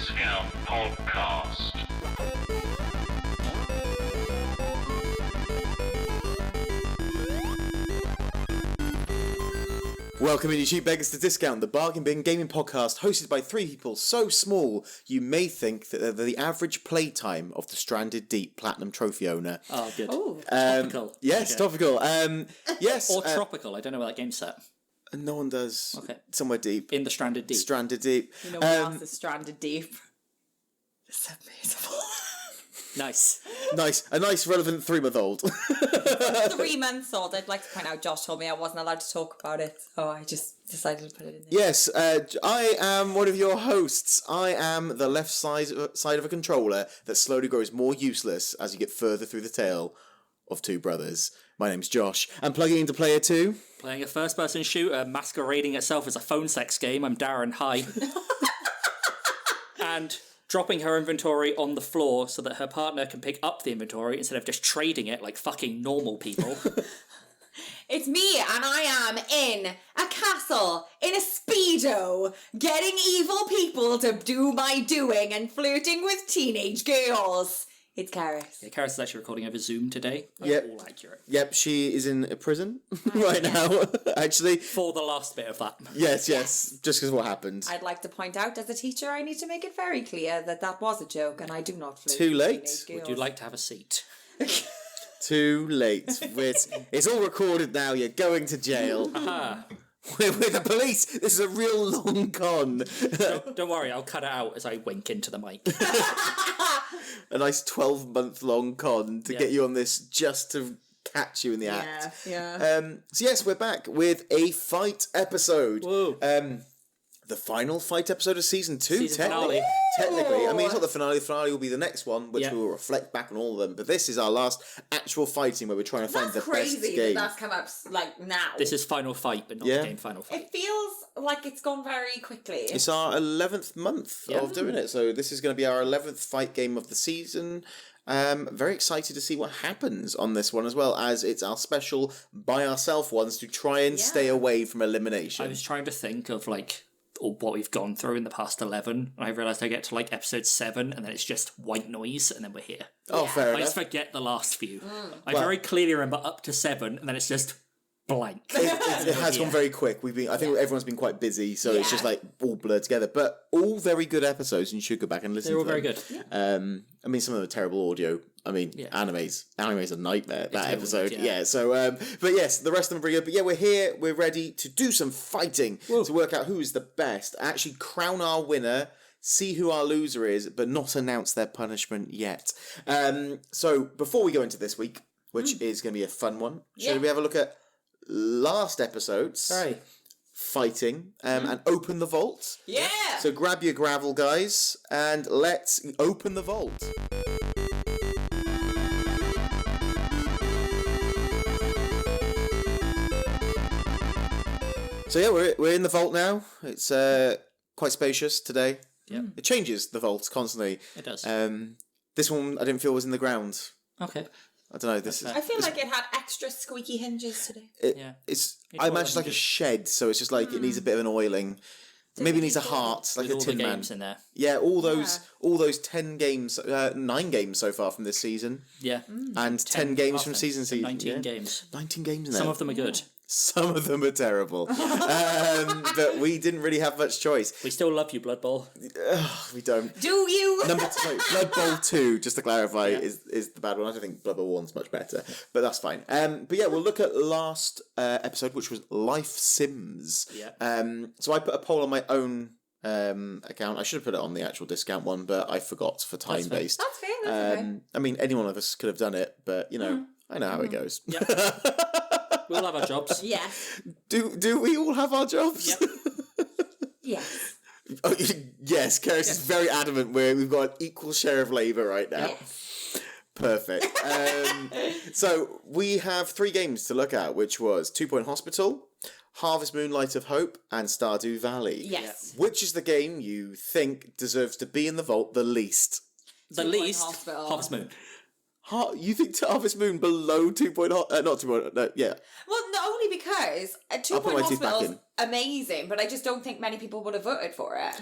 Discount Podcast. Welcome in, you cheap beggars, to Discount, the bargain bin gaming podcast hosted by three people so small you may think that they're the average playtime of the Stranded Deep Platinum Trophy owner. Oh, good. Topical. Yes, Okay. topical. Yes. Or tropical. I don't know where that game's set. No one does. Okay. Somewhere deep. In the Stranded Deep. Stranded Deep. You know what else is stranded deep? It's amazing. Nice. Nice. A nice, relevant 3-month-old. 3 months old. I'd like to point out Josh told me I wasn't allowed to talk about it, so I just decided to put it in there. Yes, I am one of your hosts. I am the left side of a controller that slowly grows more useless as you get further through the tale of two brothers. My name's Josh. I'm plugging into player 2. Playing a first-person shooter masquerading itself as a phone sex game. I'm Darren. Hi. And dropping her inventory on the floor so that her partner can pick up the inventory instead of just trading it like fucking normal people. It's me, and I am in a castle, in a Speedo, getting evil people to do my doing and flirting with teenage girls. It's Karis. Yeah, Karis is actually recording over Zoom today. Yep. All accurate. Yep, she is in a prison right now, actually. For the last bit of that. Yes, just because of what happened. I'd like to point out, as a teacher, I need to make it very clear that that was a joke, and I do not flirt Too with late. teenage Would girls. you like to have a seat? Too late. It's all recorded now. You're going to jail. Aha. We're the police. This is a real long con. Don't worry, I'll cut it out as I wink into the mic. A nice 12-month-long con to get you on this just to catch you in the act. Yeah. So yes, we're back with a fight episode. Whoa. The final fight episode of season 2. Season finale. Technically, I mean, it's not the finale. The finale will be the next one, which Yeah. we will reflect back on all of them. But this is our last actual fighting where we're trying to find That's the best crazy game. that that's come up like now. This is Final Fight, but not Yeah. the game Final Fight. It feels like it's gone very quickly. It's our 11th month Yeah. of doing it, so this is going to be our 11th fight game of the season. Very excited to see what happens on this one, as well as it's our special by ourselves ones to try and stay away from elimination. I was trying to think of what we've gone through in the past 11, and I realised I get to episode 7 and then it's just white noise and then we're here. Oh, Yeah. fair I enough. just forget the last few. I Well- very clearly remember up to 7 and then it's just blank. It has gone very quick. I think everyone's been quite busy, so it's just all blurred together. But all very good episodes, and you should go back and listen. They're all to them. very good. I mean, some of them are terrible audio. I mean, anime's a nightmare. That really episode, weird, yeah. So, but yes, the rest of them are pretty good. But yeah, we're here. We're ready to do some fighting to work out who is the best. Actually, crown our winner. See who our loser is, but not announce their punishment yet. So before we go into this week, which is going to be a fun one, should we have a look at last episode's fighting and open the vault? Yeah. So grab your gravel, guys, and let's open the vault. So yeah, we're in the vault now. It's quite spacious today. Yeah. It changes the vault constantly. It does. This one I didn't feel was in the ground. Okay. I don't know. This is. I feel like it had extra squeaky hinges today. Yeah. It's. It's I all imagine it's like a hinges. shed, so it's just like it needs a bit of an oiling. Maybe it needs a heart, like With a all Tin the Man. games in there. Yeah, all those 10 games, 9 games so far from this season, Yeah. and 10 games from Often. season. 19 yeah. games. 19 games in there. Some of them are good. Some of them are terrible, but we didn't really have much choice. We still love you, Blood Bowl. We don't. Do you? Blood Bowl 2, just to clarify, is the bad one. I don't think Blood Bowl 1's much better, but that's fine. But yeah, we'll look at last episode, which was Life Sims. Yeah. So I put a poll on my own account. I should have put it on the actual discount one, but I forgot for time based. That's fair. That's okay. I mean, any one of us could have done it, but I know how it goes. Yeah. We'll have our jobs. Yes. Do we all have our jobs? Yep. Yes. Oh, yes, Karis is very adamant we've got an equal share of labour right now. Yes. Perfect. So we have 3 games to look at, which was 2 Point Hospital, Harvest Moon Light of Hope, and Stardew Valley. Yes. Which is the game you think deserves to be in the vault the least? The 2 Point least, Hospital. Harvest Moon. You think Harvest Moon below 2 Point not 2 Point, no, yeah. Well, not only because 2 I'll put Point my teeth back Hospital is amazing, but I just don't think many people would have voted for it.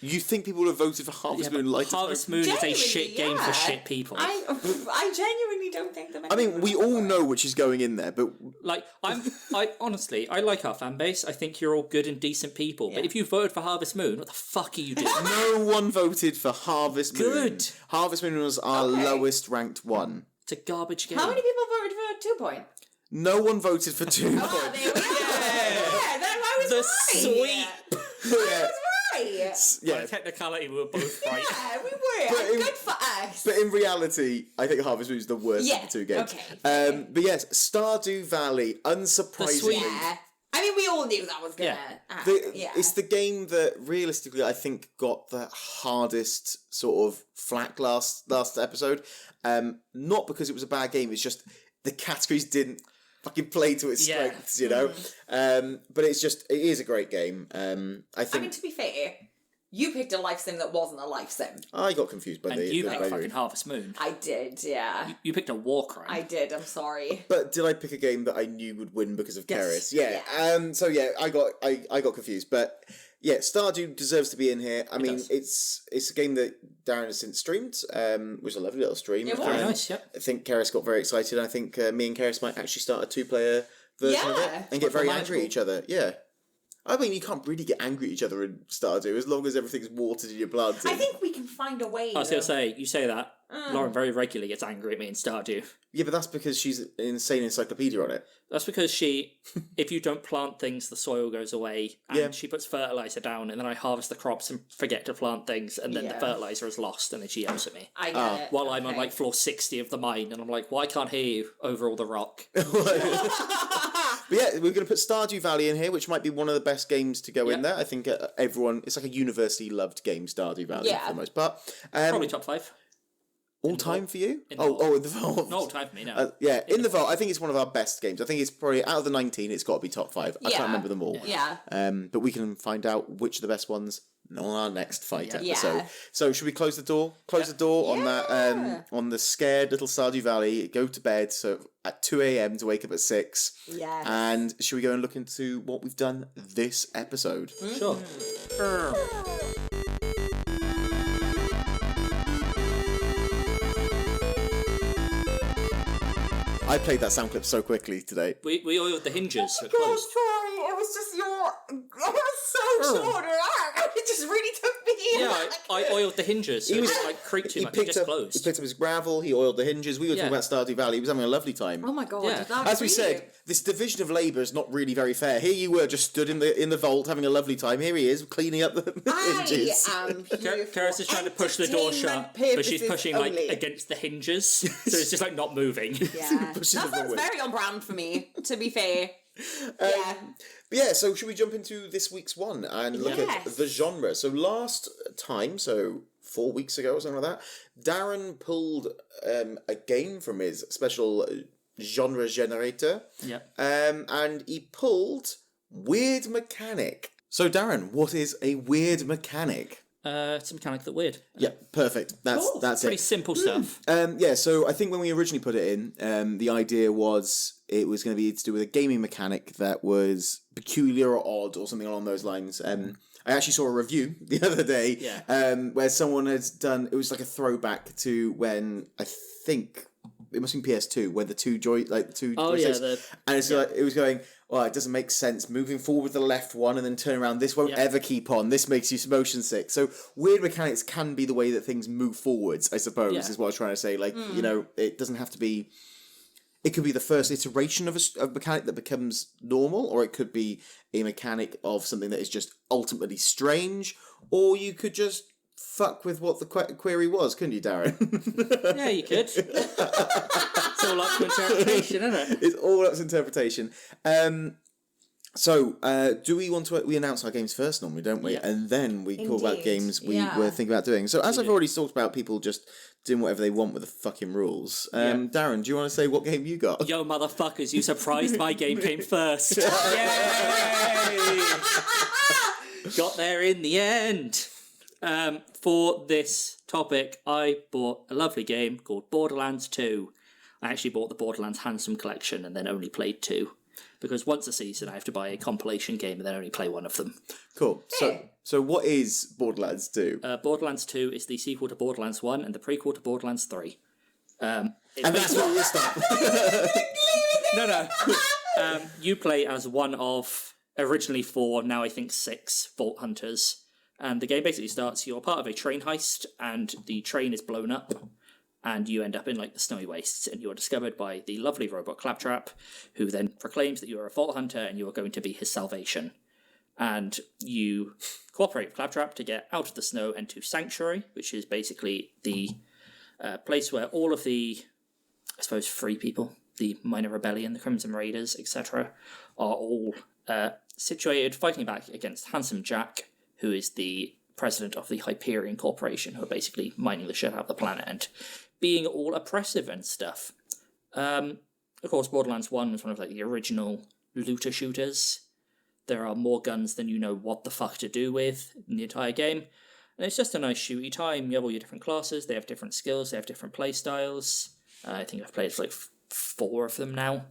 You think people would have voted for Harvest Moon Light of Harvest Hope? Moon is a Genuinely, shit game for yeah. shit people. I genuinely don't think that. I mean, we all know which is going in there, but Like, I honestly, I like our fan base. I think you're all good and decent people. But Yeah. if you voted for Harvest Moon, what the fuck are you doing? no one voted for Harvest Moon. Good. Harvest Moon was our lowest ranked one. It's a garbage game. How many people voted for 2 Point? No one voted for 2 Oh, Point. there we go. Yeah, then I was The right. sweep. I was right. By technicality, we were both right. Yeah, we were. But in- Good for us. But in reality, I think Harvest Moon is the worst of the two games. okay. But yes, Stardew Valley, unsurprisingly, sweep. Yeah. I mean, we all knew that was gonna. the- it's the game that realistically I think got the hardest sort of flack last episode. Not because it was a bad game, it's just the categories didn't fucking play to its Yeah. strengths, you know? But it is a great game. I I think mean, to be fair, you picked a life sim that wasn't a life sim. I got confused by And the you the picked binary. fucking Harvest Moon. I did, yeah. You picked a war crime. I did. I'm sorry. But did I pick a game that I knew would win because of Yes. Keris? Yeah. So yeah, I got confused. But yeah, Stardew deserves to be in here. I mean, does. it's a game that Darren has since streamed, which was a lovely little stream. It was. Very nice, yep. I think Keris got very excited. I think me and Keris might actually start a 2-player version of it Yeah. and get very Much more angry at each other. Yeah. I mean, you can't really get angry at each other in Stardew as long as everything's watered in your blood. I think we can find a way. I was going to though. say, you say that. Lauren very regularly gets angry at me in Stardew. Yeah, but that's because she's an insane encyclopedia on it. That's because if you don't plant things, the soil goes away, and Yeah. she puts fertilizer down, and then I harvest the crops and forget to plant things, and then the Yeah. fertilizer is lost, and then she yells at me. I get it. While I'm on Okay. like floor 60 of the mine, and I'm like, well, I can't hear you over all the rock. But yeah, we're going to put Stardew Valley in here, which might be one of the best games to go in Yep. there. I think everyone, it's like a universally loved game, Stardew Valley, Yeah. for the most part. Probably top 5. All time for you? In the Oh, vault. in the vault. No time for me now. Yeah, in the vault, I think it's one of our best games. I think it's probably, out of the 19, it's got to be top 5. I Yeah. can't remember them all. Yeah. But we can find out which are the best ones on our next fight Yeah. episode. Yeah. So should we close the door? Close the door on that on the scared little Stardew Valley. Go to bed at 2 a.m. to wake up at 6. Yes. And should we go and look into what we've done this episode? Sure. I played that sound clip so quickly today. We oiled the hinges. So it Oh, closed. sorry, it was just your. It was so short. It just really took me. Yeah, I oiled the hinges, so it didn't like creak too much. It just he closed. picked up his gravel, he oiled the hinges. We were talking Yeah. about Stardew Valley. He was having a lovely time. Oh my god. Yeah. That's As we said, this division of labour is not really very fair. Here you were just stood in the vault having a lovely time. Here he is cleaning up the hinges. I am here Karis is trying to push the door shut, but she's pushing like against the hinges, so it's just like not moving. Yeah. Pushing That the sounds way. very on brand for me, to be fair. But yeah, so should we jump into this week's one and look at Yes. the genre? So last time, so 4 weeks ago or something like that, Darren pulled a game from his special genre generator. Yeah. And he pulled Weird Mechanic. So Darren, what is a weird mechanic? It's a mechanic that weird. Yeah, perfect. That's Pretty it. simple stuff. Yeah, so I think when we originally put it in, the idea was it was going to be to do with a gaming mechanic that was peculiar or odd or something along those lines. I actually saw a review the other day where someone had done, it was like a throwback to when, I think, it must be PS2, where the two joysticks, and it's like, it was going, well, it doesn't make sense moving forward with the left one and then turn around. This won't ever keep on. This makes you motion sick. So weird mechanics can be the way that things move forwards, I suppose, is what I was trying to say. Like, you know, it doesn't have to be... It could be the first iteration of a mechanic that becomes normal, or it could be a mechanic of something that is just ultimately strange, or you could just fuck with what the query was, couldn't you, Darren? Yeah, you could. It's all up to interpretation, isn't it? It's all up to interpretation. So, do we want to... We announce our games first normally, don't we? Yeah. And then we talk about Indeed, games we yeah. were thinking about doing. So, as I've already talked about people just doing whatever they want with the fucking rules, Darren, do you want to say what game you got? Yo, motherfuckers, you surprised my game came first. Yay! Got there in the end. For this topic, I bought a lovely game called Borderlands 2. I actually bought the Borderlands Handsome Collection and then only played 2. because once a season I have to buy a compilation game and then only play one of them. Cool. So what is Borderlands 2? Borderlands 2 is the sequel to Borderlands 1 and the prequel to Borderlands 3. And that's where we'll stop. No. You play as one of originally 4, now I think 6 Vault Hunters. And the game basically starts, you're part of a train heist, and the train is blown up, and you end up in, like, the snowy wastes, and you are discovered by the lovely robot Claptrap, who then proclaims that you are a Vault Hunter, and you are going to be his salvation. And you cooperate with Claptrap to get out of the snow and to Sanctuary, which is basically the place where all of the, I suppose, free people, the Minor Rebellion, the Crimson Raiders, etc., are all situated, fighting back against Handsome Jack, who is the president of the Hyperion Corporation, who are basically mining the shit out of the planet and being all oppressive and stuff. Of course, Borderlands 1 was one of, like, the original looter shooters. There are more guns than you know what the fuck to do with in the entire game. And it's just a nice shooty time. You have all your different classes, they have different skills, they have different play styles. I think I've played, like, 4 of them now.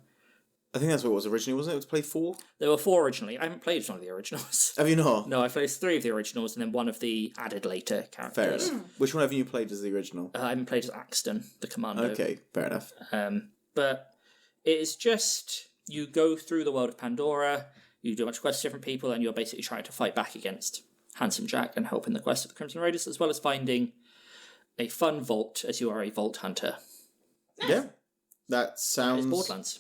I think that's what it was originally, wasn't it? It was play 4? There were 4 originally. I haven't played one of the originals. Have you not? No, I played 3 of the originals and then one of the added later characters. Fair enough. Which one have you played as the original? I haven't played as Axton, the commando. Okay, fair enough. But it is just, you go through the world of Pandora, you do a bunch of quests with different people, and you're basically trying to fight back against Handsome Jack and help in the quest of the Crimson Raiders, as well as finding a fun vault as you are a Vault Hunter. Nice. Yeah, that sounds... It's Borderlands.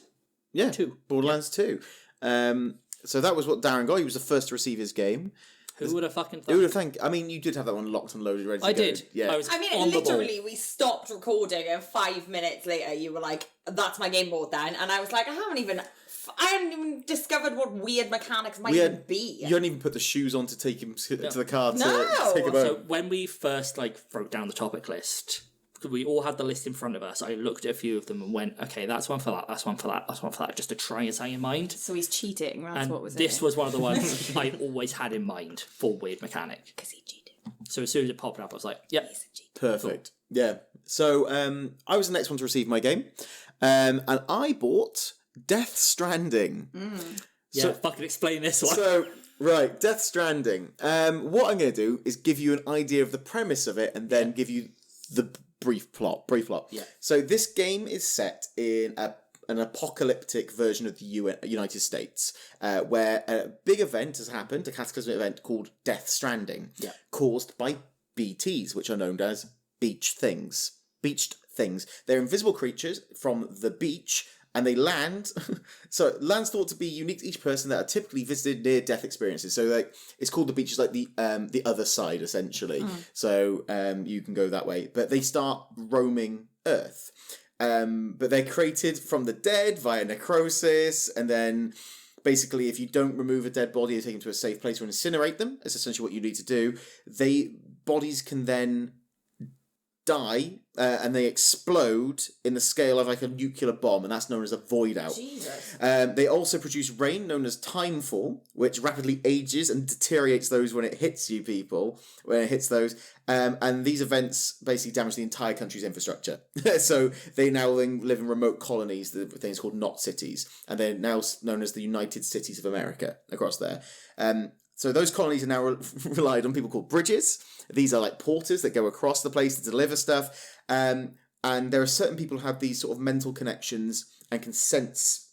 Yeah, 2. Borderlands 2. So that was what Darren got. He was the first to receive his game. Who would have fucking thought? Who would have think? I mean, you did have that one locked and loaded, ready to go. I did. Yeah. I mean, literally, we stopped recording, and 5 minutes later, you were like, "That's my game board then," and I was like, I hadn't even discovered what weird mechanics might even be. You hadn't even put the shoes on to take him to the car to No. take him So home. when we first, like, wrote down the topic list, we all had the list in front of us. I looked at a few of them and went, okay, that's one for that, that's one for that, that's one for that, just to try and say in mind. So he's cheating, that's And what was this was one of the ones I always had in mind for weird mechanic. Because he cheated. So as soon as it popped up, I was like, yep. He's a cheater. Perfect. Cool. Yeah. So I was the next one to receive my game. And I bought Death Stranding. Yeah, fucking explain this one. So, right, Death Stranding. What I'm going to do is give you an idea of the premise of it and then give you the brief plot. Yeah. So this game is set in an apocalyptic version of the United States, where a big event has happened, a cataclysmic event called Death Stranding, caused by BTs, which are known as beached things. They're invisible creatures from the beach, and they land. So land's thought to be unique to each person that are typically visited near-death experiences. So like it's called the beach, is like the other side essentially. So you can go that way, but they start roaming Earth. But they're created from the dead via necrosis, and then basically if you don't remove a dead body and take them to a safe place or incinerate them, that's essentially what you need to do. Bodies can then die and they explode in the scale of like a nuclear bomb, and that's known as a void out. Jesus. They also produce rain known as timefall, which rapidly ages and deteriorates those when it hits those. And these events basically damage the entire country's infrastructure. So they now live in remote colonies, the things called not cities, and they're now known as the United Cities of America across there. So those colonies are now relied on people called bridges. These are like porters that go across the place to deliver stuff. And there are certain people who have these sort of mental connections and can sense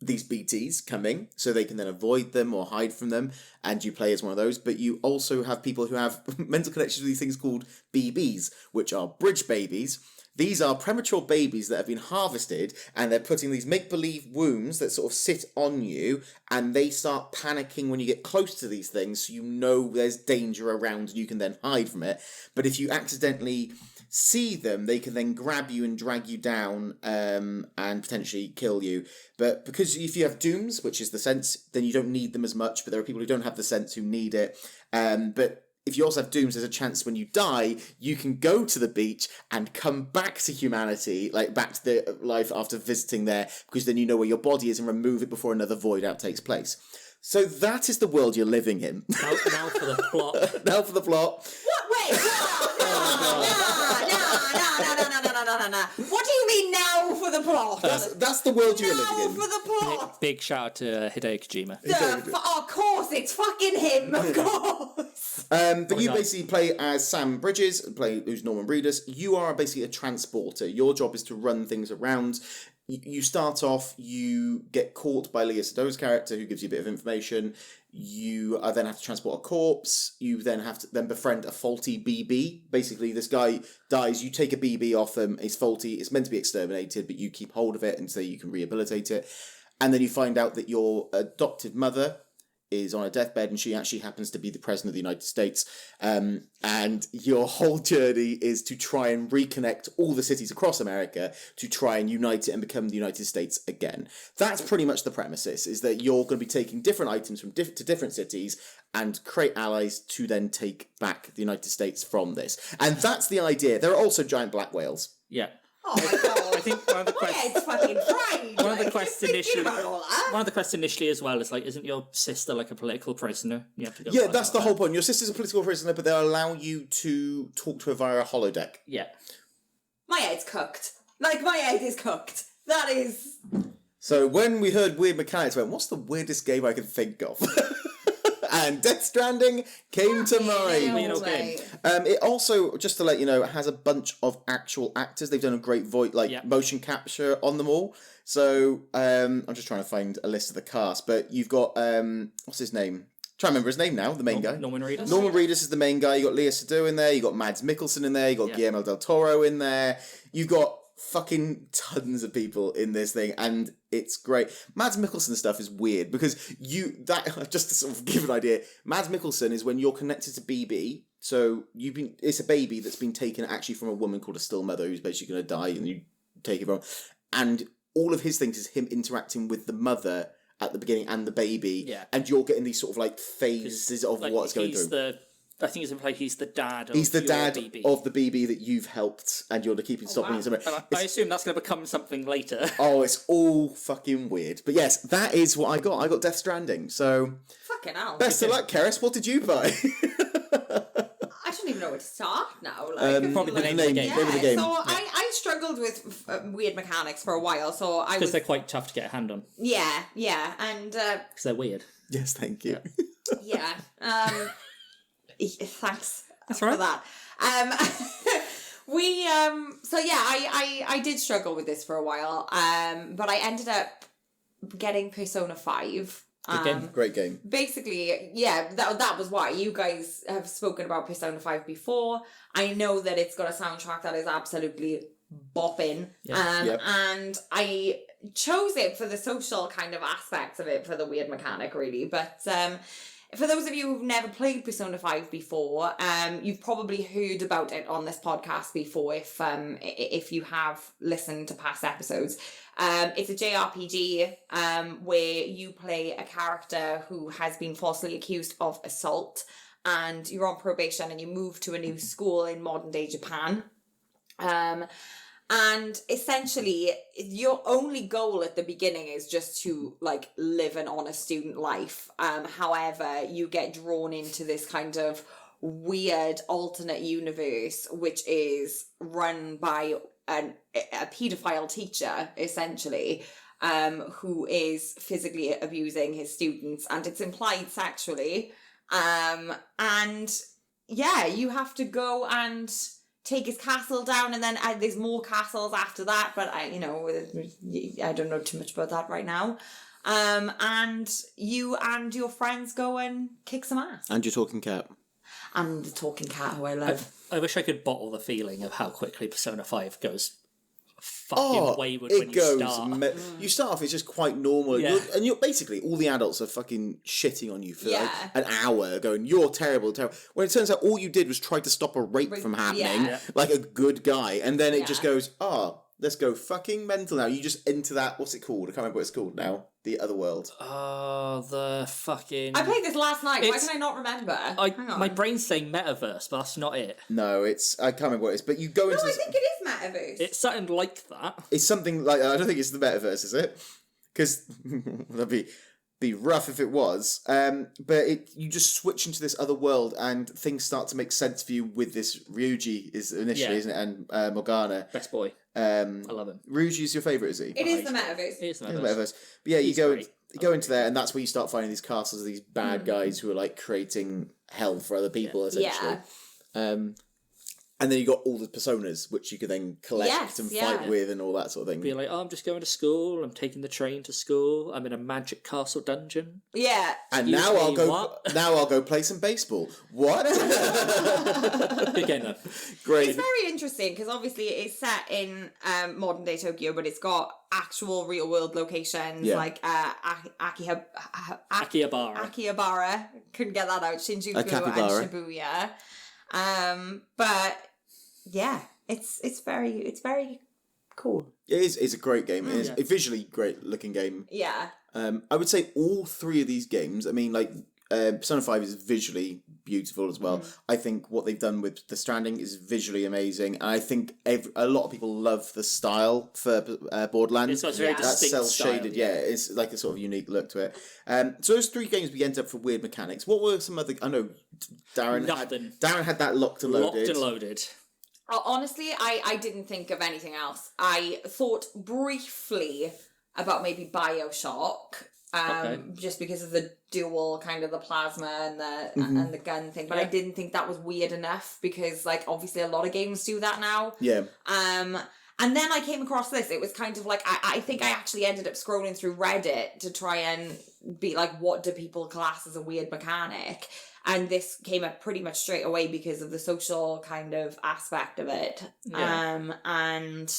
these BTs coming, so they can then avoid them or hide from them, and you play as one of those. But you also have people who have mental connections with these things called BBs, which are bridge babies. These are premature babies that have been harvested, and they're putting these make-believe wombs that sort of sit on you, and they start panicking when you get close to these things, so you know there's danger around and you can then hide from it. But if you accidentally see them, they can then grab you and drag you down and potentially kill you. But because if you have dooms, which is the sense, then you don't need them as much, but there are people who don't have the sense who need it. But if you also have dooms, there's a chance when you die, you can go to the beach and come back to humanity, like back to the life after visiting there, because then you know where your body is and remove it before another void out takes place. So that is the world you're living in. Now for the plot. Now for the plot. What? Wait, no, no. What do you mean now for the plot? That's the world you're now living for in. the plot. Big shout out to Hideo Kojima. Of course, it's fucking him, of course. But you basically play as Sam Bridges, who's Norman Reedus. You are basically a transporter. Your job is to run things around. You start off, you get caught by Leah Sedo's character, who gives you a bit of information. You then have to transport a corpse. You then have to then befriend a faulty BB. Basically, this guy dies. You take a BB off them. It's faulty. It's meant to be exterminated, but you keep hold of it and so you can rehabilitate it. And then you find out that your adopted mother is on a deathbed and she actually happens to be the President of the United States. And your whole journey is to try and reconnect all the cities across America to try and unite it and become the United States again. That's pretty much the premises, is that you're going to be taking different items from to different cities and create allies to then take back the United States from this. And that's the idea. There are also giant black whales. Yeah. Oh my god. I think one of the My head's fucking fried. One of the quests initially, about all that. one of the quests initially as well is like, isn't your sister like a political prisoner? You have to go. Yeah, find that's out the that. whole point. Your sister's a political prisoner, but they'll allow you to talk to her via a holodeck. Yeah. My head's cooked. Like, my head is cooked. That is... So when we heard weird mechanics, I went, what's the weirdest game I can think of? And Death Stranding came to mind. Nailed it. It also, just to let you know, it has a bunch of actual actors. They've done a great motion capture on them all. So I'm just trying to find a list of the cast. But you've got, what's his name? Try to remember his name now, the main guy. Norman Reedus. Norman Reedus is the main guy. You got Leah Seydoux in there. You got Mads Mikkelsen in there. You got Guillermo del Toro in there. You've got fucking tons of people in this thing, and it's great. Mads Mikkelsen stuff is weird because just to sort of give an idea, Mads Mikkelsen is when you're connected to BB. So it's a baby that's been taken actually from a woman called a still mother who's basically going to die, and you take it from. And all of his things is him interacting with the mother at the beginning and the baby, and you're getting these sort of like phases of what's going through. I think it's implied he's the dad of He's the your dad BB. of the BB that you've helped, and you're keeping stopping it. And I assume that's going to become something later. Oh, it's all fucking weird. But yes, that is what I got. I got Death Stranding. So Fucking hell. best of luck, Keris. What did you buy? I don't even know where to start now. Probably the name of the game. Name of the game. So I struggled with weird mechanics for a while. So I Because was... they're quite tough to get a hand on. Yeah, and... Because they're weird. Yes, thank you. yeah. Thanks That's for right. that. I did struggle with this for a while. But I ended up getting Persona 5. Good game. Great game. Basically, yeah, that was why. You guys have spoken about Persona 5 before. I know that it's got a soundtrack that is absolutely bopping. Yeah. And I chose it for the social kind of aspects of it, for the weird mechanic, really. But for those of you who've never played Persona 5 before, you've probably heard about it on this podcast before if you have listened to past episodes. It's a JRPG where you play a character who has been falsely accused of assault, and you're on probation and you move to a new school in modern day Japan. And essentially, your only goal at the beginning is just to, like, live an honest student life. However, you get drawn into this kind of weird alternate universe, which is run by a paedophile teacher, essentially, who is physically abusing his students, and it's implied sexually. And, yeah, you have to go and take his castle down, and then there's more castles after that, but I don't know too much about that right now. And you and your friends go and kick some ass. And your talking cat. And the talking cat, who I love. I wish I could bottle the feeling of how quickly Persona 5 goes fucking wayward when you start. You start off, it's just quite normal. Yeah. And you're basically, all the adults are fucking shitting on you for Yeah. like an hour, going, you're terrible, terrible. When it turns out all you did was try to stop a rape from happening, Yeah. like a good guy. And then it just Yeah. goes, let's go fucking mental now. You just enter that, what's it called? I can't remember what it's called now. The other world. Oh, the fucking... I played this last night. Why It's- can I not remember? Hang on. My brain's saying metaverse, but that's not it. No, I can't remember what it is, but you go No, into I this... think it is Metaverse. It's something like that. It's something like, I don't think it's the metaverse, is it? Because that'd be be rough if it was. But you just switch into this other world and things start to make sense for you with this Ryuji is initially, isn't it? And Morgana. Best boy. I love him. Ryuji's your favourite, is he? It is the metaverse. It's the In the metaverse. metaverse. But yeah, He's you great. go into there and that's where you start finding these castles of these bad guys who are like creating hell for other people, essentially. And then you got all the personas, which you could then collect and fight with and all that sort of thing. Be like, I'm just going to school, I'm taking the train to school, I'm in a magic castle dungeon. Yeah. And Excuse now me, I'll go. what? Now I'll go play some baseball. What? Good game though. Great. It's very interesting because obviously it's set in modern day Tokyo, but it's got actual real world locations like Akihabara. Akihabara. Couldn't get that out. Shinjuku Capybara. and Shibuya. But yeah, it's very cool. It's a great game. It's a visually great looking game. Yeah. I would say all three of these games. I mean, like Persona 5 is visually beautiful as well. I think what they've done with the Stranding is visually amazing, and I think a lot of people love the style for Borderlands. It's got a very That distinct cell style, shaded, it's like a sort of unique look to it. So those three games we ended up for weird mechanics. What were some other? I know Darren had that locked and loaded. Locked and loaded. Honestly, I didn't think of anything else. I thought briefly about maybe BioShock. Just because of the dual kind of the plasma and the gun thing, but I didn't think that was weird enough because like obviously a lot of games do that now. And then I came across this. It was kind of like I think I actually ended up scrolling through Reddit to try and be like, what do people class as a weird mechanic? And this came up pretty much straight away because of the social kind of aspect of it. And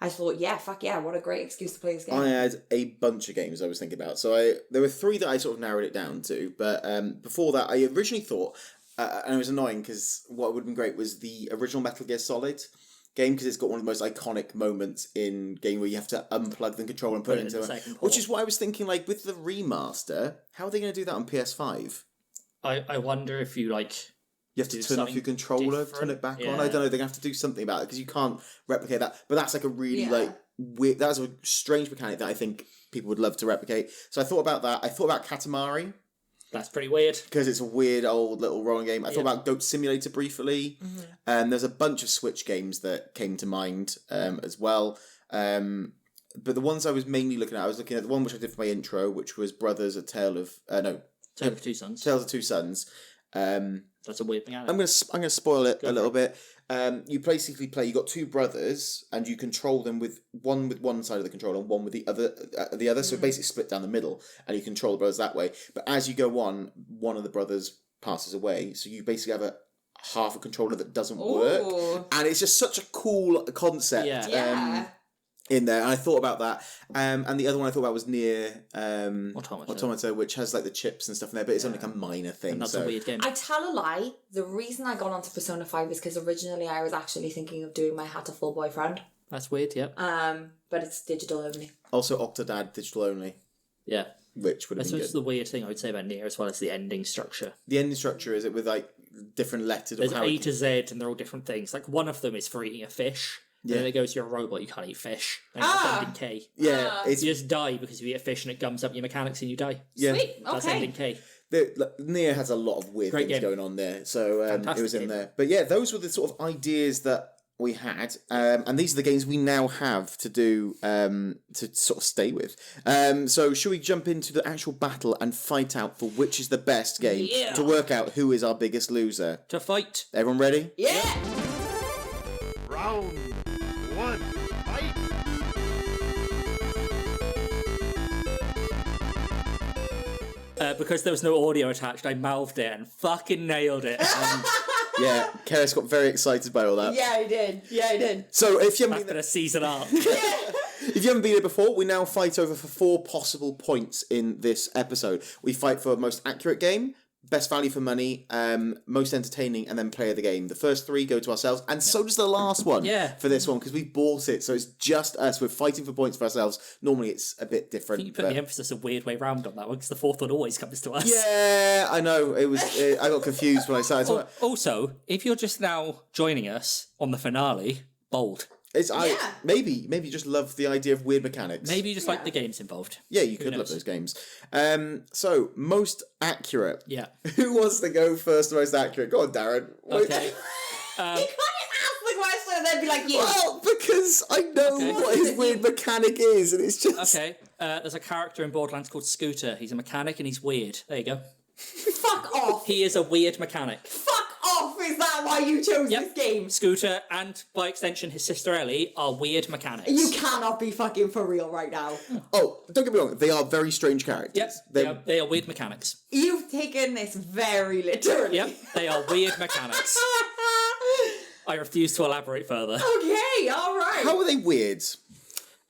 I thought, what a great excuse to play this game. I had a bunch of games I was thinking about. So there were three that I sort of narrowed it down to. But before that, I originally thought, and it was annoying because what would have been great was the original Metal Gear Solid game because it's got one of the most iconic moments in game where you have to unplug the controller and put it into which is why I was thinking, like, with the remaster, how are they going to do that on PS5? I wonder if you like... You have to turn off your controller, turn it back on. I don't know. They're going to have to do something about it because you can't replicate that. But that's like a really weird... That's a strange mechanic that I think people would love to replicate. So I thought about that. I thought about Katamari. That's pretty weird. Because it's a weird old little rolling game. I thought about Goat Simulator briefly. There's a bunch of Switch games that came to mind as well. But the ones I was mainly looking at, I was looking at the one which I did for my intro, which was Brothers: A Tale of... Tale of Two Sons. Tales of Two Sons. That's a weird mechanic. I'm gonna spoil it a little bit. You basically play. You got two brothers, and you control them with one side of the controller and one with the other. So basically split down the middle, and you control the brothers that way. But as you go on, one of the brothers passes away, so you basically have a half a controller that doesn't work, and it's just such a cool concept. In there, and I thought about that, and the other one I thought about was Nier Automata, which has like the chips and stuff in there, but it's only like a minor thing. And that's a weird game. I tell a lie. The reason I got onto Persona 5 is because originally I was actually thinking of doing my Hatterful Boyfriend. That's weird, yeah. But it's digital only. Also, Octodad digital only. Yeah. Which would have been good. That's the weird thing I would say about Nier, as well as the ending structure. The ending structure is it with like different letters. There's A to Z, and they're all different things. Like one of them is for eating a fish. And then it goes, you're a robot, you can't eat fish. And that's ending K. Yeah. You just die because you eat a fish and it gums up your mechanics and you die. Yeah. Sweet, That's ending K. Nier has a lot of weird things going on there. So it was in there. But yeah, those were the sort of ideas that we had. And these are the games we now have to do, to sort of stay with. So should we jump into the actual battle and fight out for which is the best game to work out who is our biggest loser? To fight. Everyone ready? Yeah! Round 1, fight! Because there was no audio attached, I mouthed it and fucking nailed it. And Yeah, Keris got very excited by all that. Yeah, I did. So if you haven't that's been a season arc. If you haven't been here before, we now fight over for 4 possible points in this episode. We fight for most accurate game, best value for money, most entertaining, and then player of the game. The first 3 go to ourselves, and so does the last one for this one, because we bought it, so it's just us. We're fighting for points for ourselves. Normally it's a bit different. I think you put the emphasis a weird way round on that one, because the 4th one always comes to us. Yeah, I know. It was. I got confused when I started. Also, if you're just now joining us on the finale, bold. Maybe you just love the idea of weird mechanics. Maybe you just like the games involved. Yeah, you could love knows? those games. So, most accurate. Yeah. Who wants to go first most accurate? Go on, Darren. Okay. You can't just ask the question and then be like, you. Well, because I know what his weird mechanic is, and it's just... Okay. There's a character in Borderlands called Scooter. He's a mechanic and he's weird. There you go. Fuck off. He is a weird mechanic. Fuck off. Is that why you chose this game? Scooter and, by extension, his sister Ellie are weird mechanics. You cannot be fucking for real right now. Oh, don't get me wrong, they are very strange characters. Yep, they are weird mechanics. You've taken this very literally. Yep, they are weird mechanics. I refuse to elaborate further. Okay, alright. How are they weird?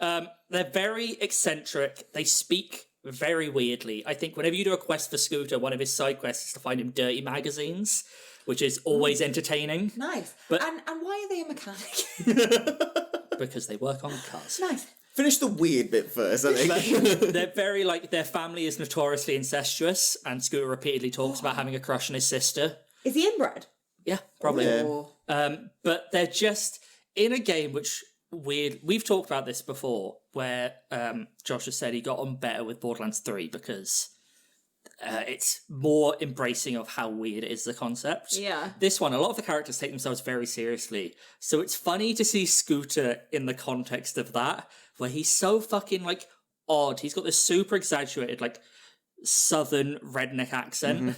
They're very eccentric. They speak very weirdly. I think whenever you do a quest for Scooter, one of his side quests is to find him dirty magazines, which is always entertaining. Nice. But- And why are they a mechanic? Because they work on cars. Nice. Finish the weird bit first, I think. They're very, their family is notoriously incestuous, and Scooter repeatedly talks about having a crush on his sister. Is he inbred? Yeah, probably. Yeah. But they're just in a game which we've talked about this before, where Josh has said he got on better with Borderlands 3 because it's more embracing of how weird it is, the concept. Yeah. This one, a lot of the characters take themselves very seriously, so it's funny to see Scooter in the context of that, where he's so fucking odd. He's got this super exaggerated southern redneck accent.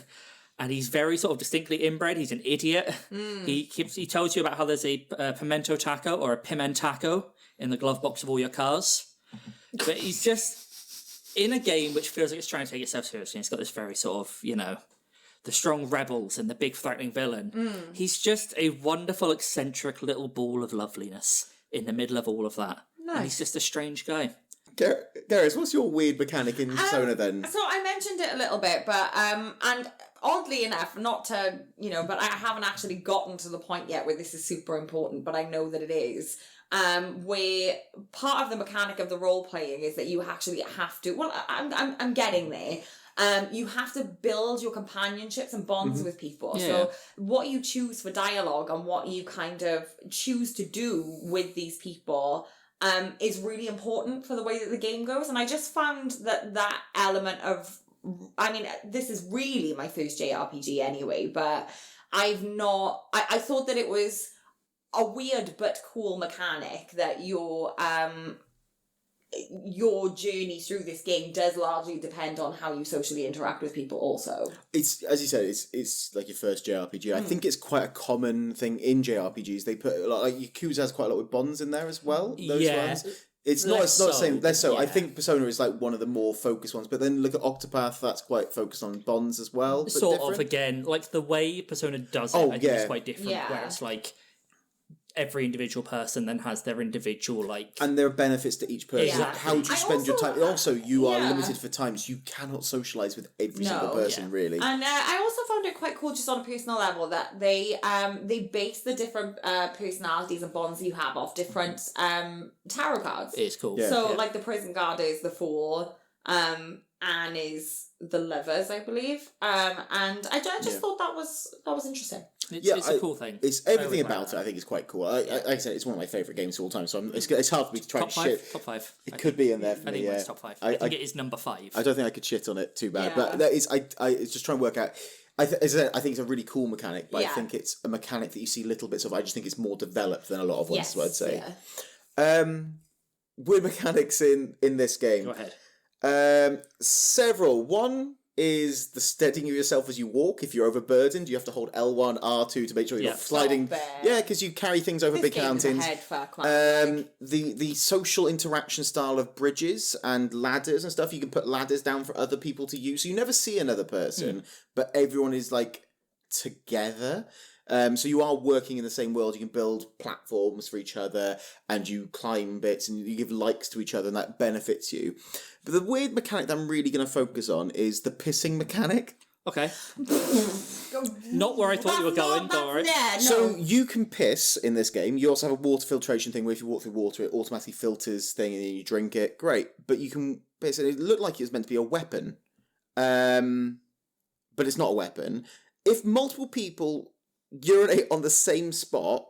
And he's very sort of distinctly inbred. He's an idiot. He tells you about how there's a pimento taco or a pimentaco in the glove box of all your cars. But he's just in a game which feels like it's trying to take itself seriously. It's got this very sort of, the strong rebels and the big threatening villain. He's just a wonderful, eccentric little ball of loveliness in the middle of all of that. Nice. And he's just a strange guy. Gareth, what's your weird mechanic in Persona then? So I mentioned it a little bit, but and oddly enough, not to but I haven't actually gotten to the point yet where this is super important, but I know that it is. Where part of the mechanic of the role playing is that you actually have to. Well, I'm getting there. You have to build your companionships and bonds with people. Yeah. So what you choose for dialogue and what you kind of choose to do with these people is really important for the way that the game goes. And I just found that element of, this is really my first JRPG anyway, but I thought that it was a weird but cool mechanic that your journey through this game does largely depend on how you socially interact with people also. It's, as you said, it's like your first JRPG. I think it's quite a common thing in JRPGs. They put, Yakuza has quite a lot with bonds in there as well. Those ones. It's not the same. Less so. Yeah. I think Persona is one of the more focused ones. But then look at Octopath, that's quite focused on bonds as well. But Sort different. of, again, the way Persona does it, I think is quite different, where it's every individual person then has their individual and there are benefits to each person. Exactly. How do you spend your time? Also, you are Yeah. limited for time, so you cannot socialise with every single person, really. And I also found it quite cool, just on a personal level, that they base the different personalities and bonds you have off different tarot cards. It's cool. Yeah. So, the prison guard is the Fool, Anne is the Lovers, I believe, and I just thought that was interesting. It's a cool thing. It's everything about it. I think is quite cool. Like I said, it's one of my favourite games of all time. So it's hard for me to try top and shit. Top five. It could be in there for I me. think Yeah, it's top five. I think it is number 5. I don't think I could shit on it too bad. Yeah. But that is, I it's just trying to work out. As I said, I think it's a really cool mechanic, but I Yeah. think it's a mechanic that you see little bits of. I just think it's more developed than a lot of ones. Yes, So I'd say. yeah. Weird mechanics in this game. Go ahead. Several. One is the steadying of yourself as you walk. If you're overburdened, you have to hold L1, R2 to make sure you're not sliding. Stop it. Yeah, because you carry things over This big game is a mountains. head fuck, man. The social interaction style of bridges and ladders and stuff. You can put ladders down for other people to use. So you never see another person, but everyone is together. So you are working in the same world. You can build platforms for each other, and you climb bits, and you give likes to each other, and that benefits you. But the weird mechanic that I'm really going to focus on is the pissing mechanic. Okay. Not where I thought you were going, don't worry. Yeah, no. So you can piss in this game. You also have a water filtration thing where if you walk through water, it automatically filters thing and then you drink it. Great. But you can piss, and it looked like it was meant to be a weapon. But it's not a weapon. If multiple people urinate on the same spot,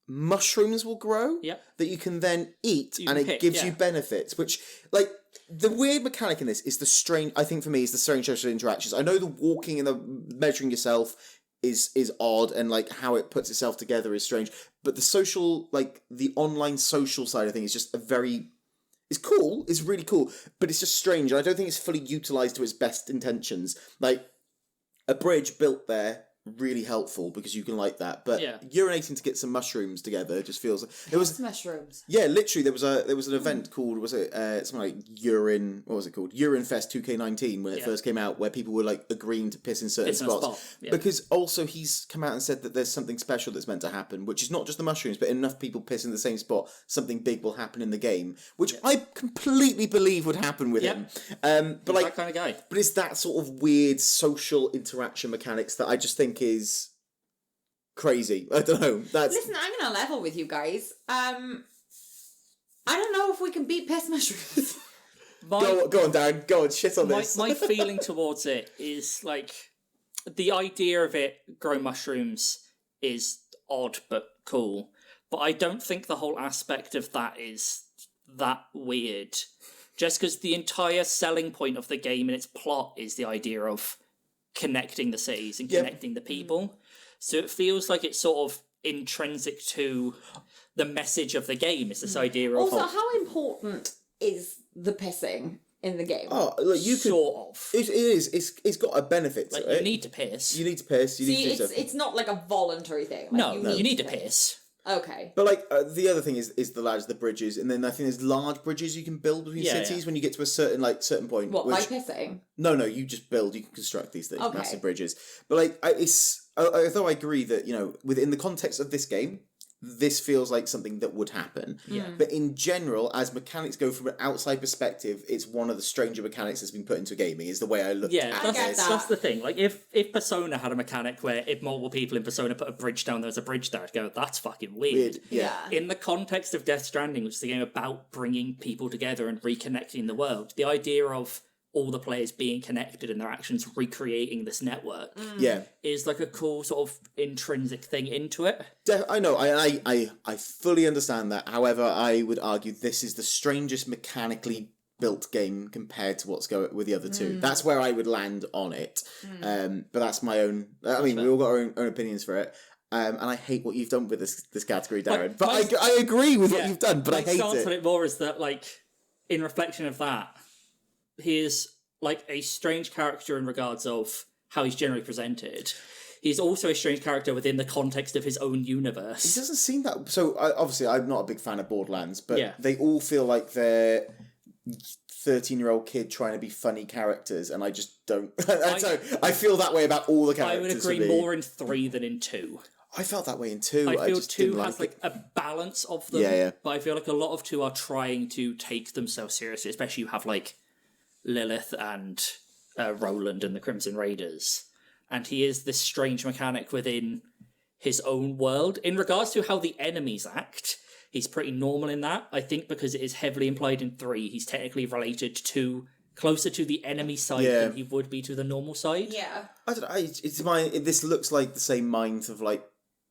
mushrooms will grow that you can then eat, and it gives you benefits, which, like, the weird mechanic in this is the strange, I think for me, is the strange social interactions. I know the walking and the measuring yourself is odd, and like how it puts itself together is strange, but the social, like the online social side of things is just it's cool, it's really cool, but it's just strange. I don't think it's fully utilised to its best intentions. Like, a bridge built there, really helpful because you can like that, but urinating to get some mushrooms together just feels it was mushrooms. Yeah, literally there was an event called, was it something like Urine, what was it called, Urine Fest 2K19 when it first came out, where people were like agreeing to piss in certain spots because also he's come out and said that there's something special that's meant to happen, which is not just the mushrooms, but enough people piss in the same spot, something big will happen in the game, which I completely believe would happen with him. But he's like that kind of guy. But it's that sort of weird social interaction mechanics that I just think is crazy. I don't know. Listen, I'm gonna level with you guys. I don't know if we can beat piss mushrooms. Go on, Darren. Go on, shit on this. My feeling towards it is like the idea of it growing mushrooms is odd but cool. But I don't think the whole aspect of that is that weird. Just because the entire selling point of the game and its plot is the idea of connecting the cities and connecting the people. So it feels like it's sort of intrinsic to the message of the game, is this idea of... Also, how important is the pissing in the game? Oh, look, you could... Sort of. It is. It's got a benefit to it. You need to piss. You need to piss. You need to do stuff. It's not like a voluntary thing. Like, No, you need to piss. Okay. But like the other thing is the bridges, and then I think there's large bridges you can build between cities when you get to a certain point. What, by pissing? No, you just build. You can construct these things, massive bridges. But like although I agree that, you know, within the context of this game, this feels like something that would happen. Yeah. But in general, as mechanics go from an outside perspective, it's one of the stranger mechanics that's been put into gaming, is the way I look at it. That's the thing. Like, if Persona had a mechanic where if multiple people in Persona put a bridge down, there's a bridge there, I'd go, that's fucking weird. Yeah. In the context of Death Stranding, which is a game about bringing people together and reconnecting the world, the idea of all the players being connected and their actions recreating this network is like a cool sort of intrinsic thing into it. I know, I fully understand that. However, I would argue this is the strangest mechanically built game compared to what's going with the other two. That's where I would land on it. But that's my own... I mean, we all got our own opinions for it. And I hate what you've done with this category, Darren. But I agree with what you've done, but I hate it. My stance on it more is that, like, in reflection of that, he is like a strange character in regards of how he's generally presented. He's also a strange character within the context of his own universe. He doesn't seem that... So, obviously, I'm not a big fan of Borderlands, but they all feel like they're 13-year-old kid trying to be funny characters, and I just don't... I feel that way about all the characters. I would agree more in 3 than in 2. I felt that way in 2. I feel just 2 has like a balance of them. Yeah. But I feel like a lot of 2 are trying to take themselves seriously, especially you have like Lilith and Roland and the Crimson Raiders. And he is this strange mechanic within his own world. In regards to how the enemies act, he's pretty normal in that. I think because it is heavily implied in 3, he's technically related to closer to the enemy side than he would be to the normal side. Yeah. I don't know. This looks like the same mind of, like,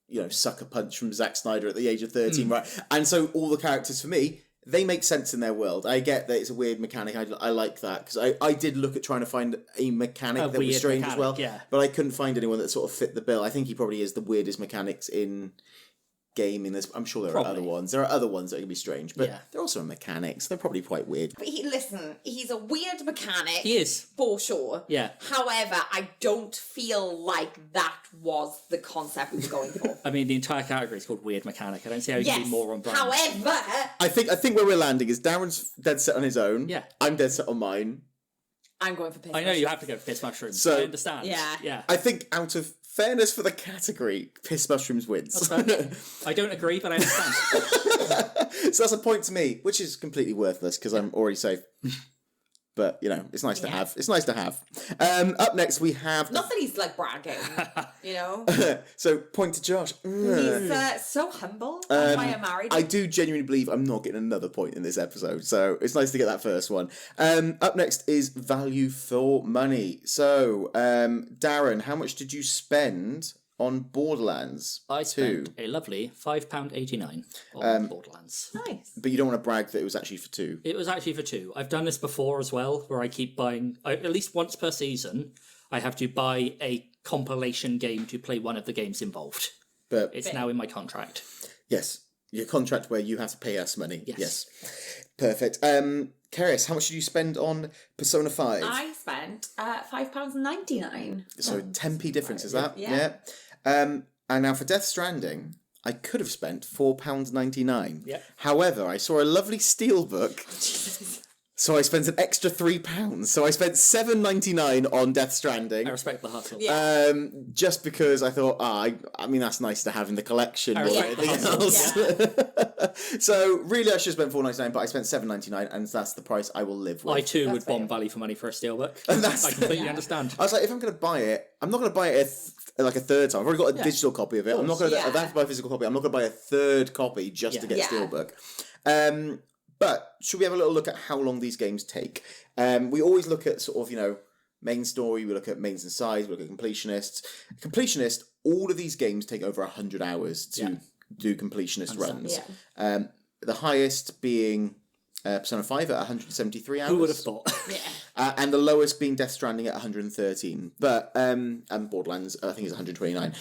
you know, Sucker Punch from Zack Snyder at the age of 13, right? And so all the characters, for me, they make sense in their world. I get that it's a weird mechanic. I like that, because I did look at trying to find a mechanic that was strange as well. Yeah. But I couldn't find anyone that sort of fit the bill. I think he probably is the weirdest mechanics in gaming. I'm sure there are other ones. There are other ones that can be strange, but they're also mechanics. They're probably quite weird. But he's a weird mechanic. He is. For sure. Yeah. However, I don't feel like that was the concept we were going for. I mean, the entire category is called weird mechanic. I don't see how you can be more on brand. However... I think where we're landing is Darren's dead set on his own. Yeah. I'm dead set on mine. I'm going for piss mushrooms. I know you have to go for piss mushrooms. So, I understand. Yeah. I think out of fairness for the category, piss mushrooms wins. I don't agree, but I understand. So that's a point to me, which is completely worthless because I'm already safe. But, you know, it's nice to have. It's nice to have. Up next, we have... Not that he's, like, bragging, you know? So, point to Josh. He's so humble. That's why I married him. I do genuinely believe I'm not getting another point in this episode, so it's nice to get that first one. Up next is value for money. So, Darren, how much did you spend on Borderlands I 2. spent a lovely £5.89 on Borderlands. Nice. But you don't want to brag that it was actually for 2. It was actually for 2. I've done this before as well, where I keep buying, at least once per season, I have to buy a compilation game to play one of the games involved. But It's now in my contract. yes, your contract where you have to pay us money. Yes. Perfect. Karis, how much did you spend on Persona 5? I spent £5.99. So 10p difference, is that? Yeah. And now for Death Stranding, I could have spent £4.99. Yeah. However, I saw a lovely steelbook. So I spent an extra £3. So I spent $7.99 on Death Stranding. I respect the hustle. Yeah. Just because I thought, I mean, that's nice to have in the collection. I more than respect the anything else. So really, I should have spent $4.99, but I spent $7.99, and that's the price I will live with. I too That's would bomb fair. value for money for a steelbook. that's- I completely understand. I was like, if I'm going to buy it, I'm not going to buy it like a third time. I've already got a digital copy of it. I'm not going to. Yeah. I have to buy a physical copy. I'm not going to buy a third copy just to get Yeah. steelbook. But should we have a little look at how long these games take? We always look at sort of, main story, we look at mains and sides, we look at completionists. Completionist, all of these games take over 100 hours to do completionist runs. Yeah. The highest being Persona 5 at 173 hours. Who would have thought? Yeah. And the lowest being Death Stranding at 113. But, and Borderlands, I think is 129.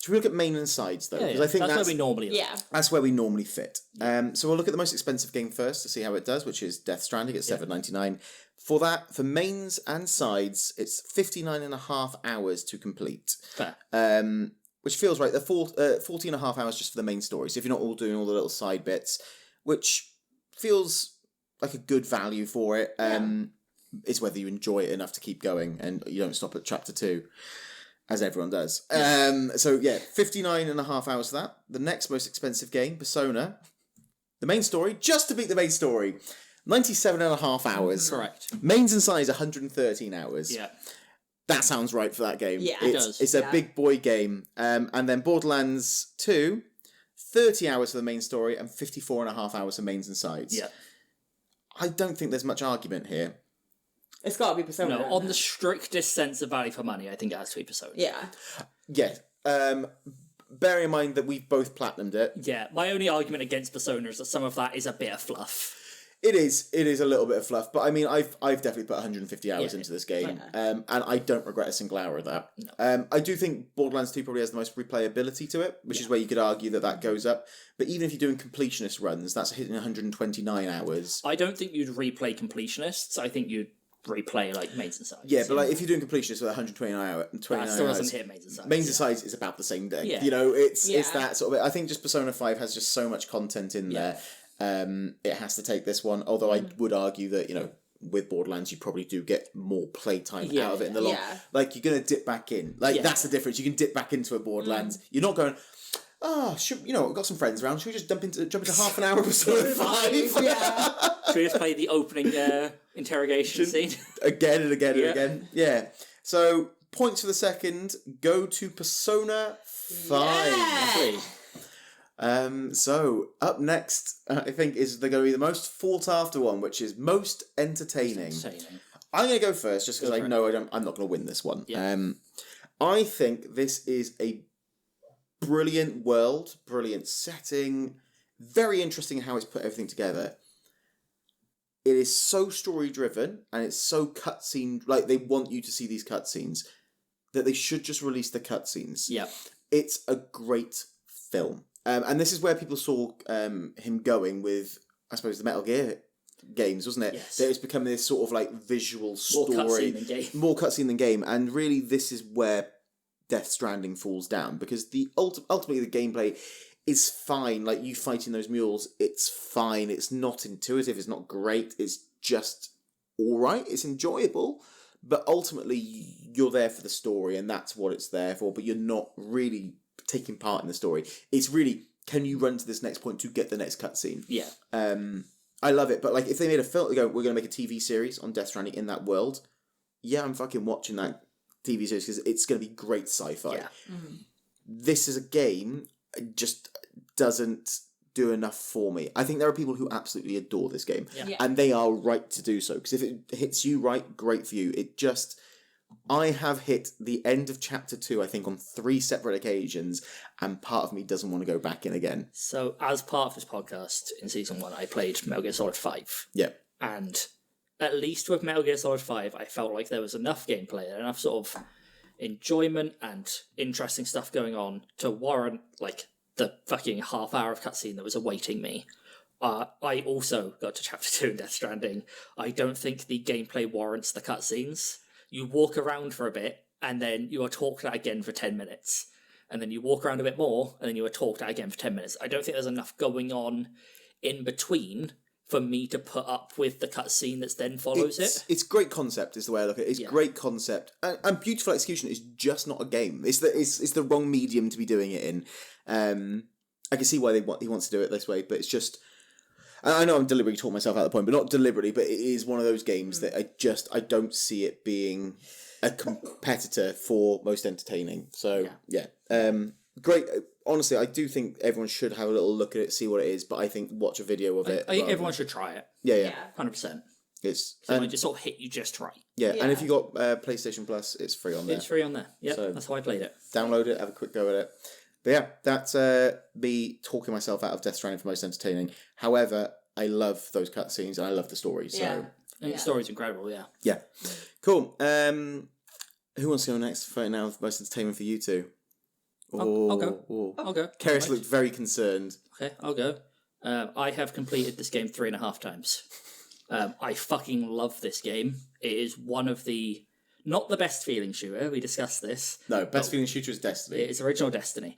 Should we look at main and sides, though? Yeah, Because I think that's where we normally look. Yeah. that's where we normally fit. So we'll look at the most expensive game first to see how it does, which is Death Stranding at $7.99. For that, for mains and sides, it's 59.5 hours to complete. Fair. Which feels right. They're 40.5 hours just for the main story. So if you're not all doing all the little side bits, which feels like a good value for it. It's whether you enjoy it enough to keep going and you don't stop at chapter 2. As everyone does. So, 59.5 hours for that. The next most expensive game, Persona. The main story, just to beat the main story, 97.5 hours. Correct. Mains and sides, 113 hours. Yeah. That sounds right for that game. Yeah. It does. It's a big boy game. And then Borderlands 2, 30 hours for the main story and 54.5 hours for mains and sides. Yeah. I don't think there's much argument here. It's got to be Persona. No, on the strictest sense of value for money, I think it has to be Persona. Yeah. Yeah. Bearing in mind that we've both platinumed it. Yeah, my only argument against Persona is that some of that is a bit of fluff. It is a little bit of fluff, but I mean, I've definitely put 150 hours Yeah. into this game, and I don't regret a single hour of that. No. I do think Borderlands 2 probably has the most replayability to it, which is where you could argue that goes up. But even if you're doing completionist runs, that's hitting 129 hours. I don't think you'd replay completionists. I think you'd replay like mains and sides. Yeah, but like if you're doing completionist with 129 hours, that still doesn't hit mains and sides. Mains and sides is about the same day. Yeah. It's Yeah. that sort of. I think just Persona 5 has just so much content in there. It has to take this one. Although I would argue that with Borderlands you probably do get more playtime out of it in the long. Yeah. Like you're gonna dip back in. Like that's the difference. You can dip back into a Borderlands. You're not going. I've got some friends around. Should we just jump into half an hour of Persona 5? Yeah. Should we just play the opening interrogation scene? Again and again Yeah. and again. Yeah. So points for the second go to Persona 5. So up next, I think is going to be the most fought after one, which is most entertaining. I'm going to go first, just because I know I'm not going to win this one. Yeah. I think this is a brilliant world, brilliant setting, very interesting how it's put everything together. It is so story driven and it's so cutscene, like they want you to see these cutscenes, that they should just release the cutscenes. Yeah. It's a great film. And this is where people saw him going with, I suppose, the Metal Gear games, wasn't it? Yes. That it's become this sort of like visual story. More cutscene than game. More cutscene than game. And really this is where Death Stranding falls down, because the ultimately the gameplay is fine. Like you fighting those mules, it's fine. It's not intuitive. It's not great. It's just all right. It's enjoyable, but ultimately you're there for the story, and that's what it's there for. But you're not really taking part in the story. It's really, can you run to this next point to get the next cutscene? Yeah. I love it. But like, if they made a film, they go, we're going to make a TV series on Death Stranding in that world. Yeah, I'm fucking watching that TV series because it's going to be great sci-fi. Yeah. This is a game just doesn't do enough for me. I think there are people who absolutely adore this game, Yeah. and they are right to do so, because if it hits you right, great for you. It just I have hit the end of chapter 2, I think, on 3 separate occasions, and part of me doesn't want to go back in again. So, as part of this podcast, in Season 1, I played Metal Gear Solid 5. Yeah. And at least with Metal Gear Solid 5, I felt like there was enough gameplay, enough sort of enjoyment and interesting stuff going on to warrant, like, the fucking half hour of cutscene that was awaiting me. I also got to chapter 2 in Death Stranding. I don't think the gameplay warrants the cutscenes. You walk around for a bit, and then you are talked at again for 10 minutes. And then you walk around a bit more, and then you are talked at again for 10 minutes. I don't think there's enough going on in between for me to put up with the cutscene that then follows it. It's great concept, is the way I look at it. It's great concept. And beautiful execution is just not a game. It's the wrong medium to be doing it in. I can see why he wants to do it this way, but it's just... I know I'm deliberately talking myself out of the point, but not deliberately, but it is one of those games that I don't see it being a competitor for most entertaining. So, yeah. Great. Honestly, I do think everyone should have a little look at it, see what it is, but I think watch a video of it. I think everyone should try it. Yeah. 100%. It's So it might just sort of hit you just right. Yeah, and if you got PlayStation Plus, it's free on there. It's free on there. Yeah, So- that's how I played it. Download it, have a quick go at it. But yeah, that's me talking myself out of Death Stranding for most entertaining. However, I love those cutscenes and I love the story. So Yeah. And the story's incredible, yeah. cool. Who wants to go next for now? Most entertainment for you two. I'll go. Oh. I'll go. Keris Right. looked very concerned. Okay, I'll go. I have completed this game 3.5 times. I fucking love this game. It is one of the... Not the best feeling shooter, we discussed this. No, best feeling shooter is Destiny. It's original Destiny.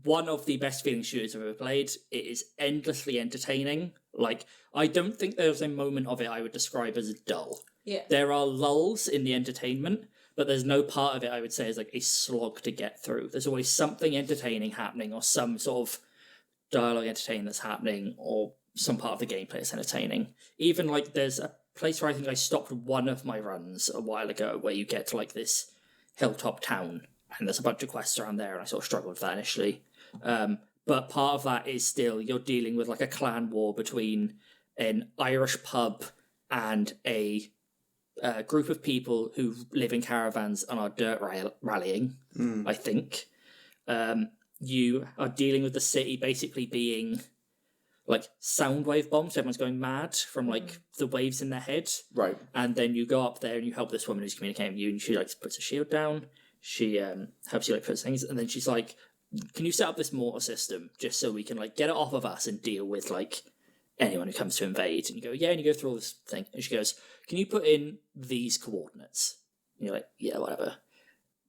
One of the best feeling shooters I've ever played. It is endlessly entertaining. Like, I don't think there's a moment of it I would describe as dull. Yeah. There are lulls in the entertainment, but there's no part of it I would say is like a slog to get through. There's always something entertaining happening, or some sort of dialogue entertaining that's happening, or some part of the gameplay that's entertaining. Even like there's a place where I think I stopped one of my runs a while ago where you get to like this hilltop town and there's a bunch of quests around there, and I sort of struggled with that initially. But part of that is still you're dealing with like a clan war between an Irish pub and a group of people who live in caravans and are dirt rallying, I think. You are dealing with the city basically being like sound wave bombs. Everyone's going mad from like the waves in their head. Right. And then you go up there and you help this woman who's communicating with you, and she like puts a shield down. She helps you like put things, and then she's like, "Can you set up this mortar system just so we can like get it off of us and deal with like anyone who comes to invade?" And you go, "Yeah," and you go through all this thing, and she goes, "Can you put in these coordinates?" And you're like, "Yeah, whatever."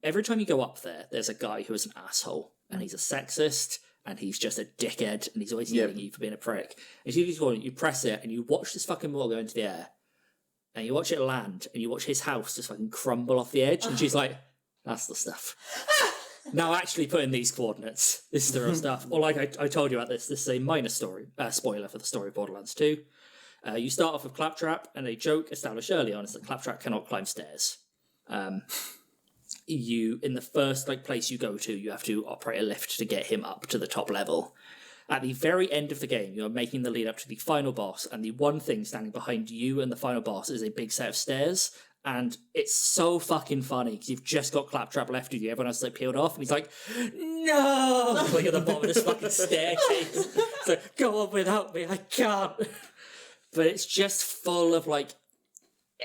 Every time you go up there, there's a guy who is an asshole, and he's a sexist, and he's just a dickhead, and he's always yelling at you for being a prick. And you press it, and you watch this fucking ball go into the air, and you watch it land, and you watch his house just fucking crumble off the edge, and she's like, "That's the stuff." Now actually put in these coordinates. This is the real stuff. Or like I told you about this is a minor story, spoiler for the story of Borderlands 2. You start off with Claptrap, and a joke established early on is that Claptrap cannot climb stairs. In the first place you go to, you have to operate a lift to get him up to the top level. At the very end of the game, you're making the lead up to the final boss, and the one thing standing behind you and the final boss is a big set of stairs. And it's so fucking funny because you've just got Claptrap left of you. Everyone else is like peeled off, and he's like, "No!" Like at the bottom of this fucking staircase. It's like, "Go on without me, I can't." But it's just full of like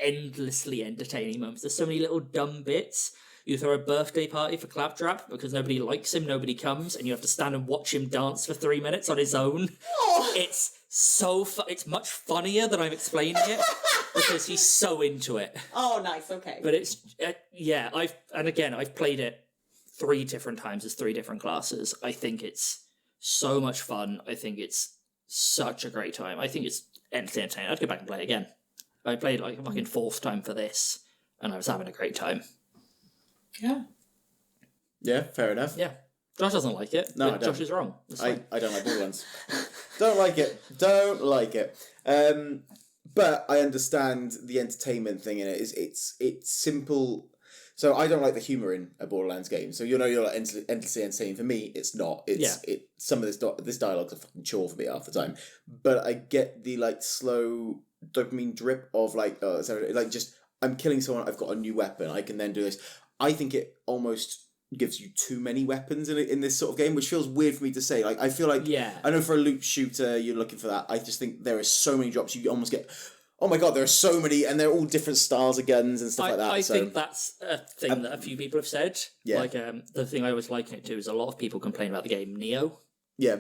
endlessly entertaining moments. There's so many little dumb bits. You throw a birthday party for Claptrap because nobody likes him, nobody comes, and you have to stand and watch him dance for 3 minutes on his own. Oh. It's so it's much funnier than I'm explaining it because he's so into it. Oh, nice. Okay. But it's I've played it 3 different times as 3 different classes. I think it's so much fun. I think it's such a great time. I think it's entertaining. I'd go back and play it again. I played like a fucking 4th time for this, and I was having a great time. Yeah. Yeah, fair enough. Yeah. Josh doesn't like it. No, but I don't. Josh is wrong. That's I fine. don't like Borderlands. Don't like it. But I understand the entertainment thing in it. It's simple. So I don't like the humour in a Borderlands game. So you're like endlessly entertaining. For me, it's not. Some of this dialogue's a fucking chore for me half the time. But I get the like slow dopamine drip of like just I'm killing someone, I've got a new weapon, I can then do this. I think it almost gives you too many weapons in this sort of game, which feels weird for me to say. Like, I feel like, I know for a loot shooter, you're looking for that. I just think there are so many drops, you almost get, oh my god, there are so many, and they're all different styles of guns and stuff like that. I think that's a thing that a few people have said. Yeah. Like, the thing I always liken it to is a lot of people complain about the game Neo. Yeah.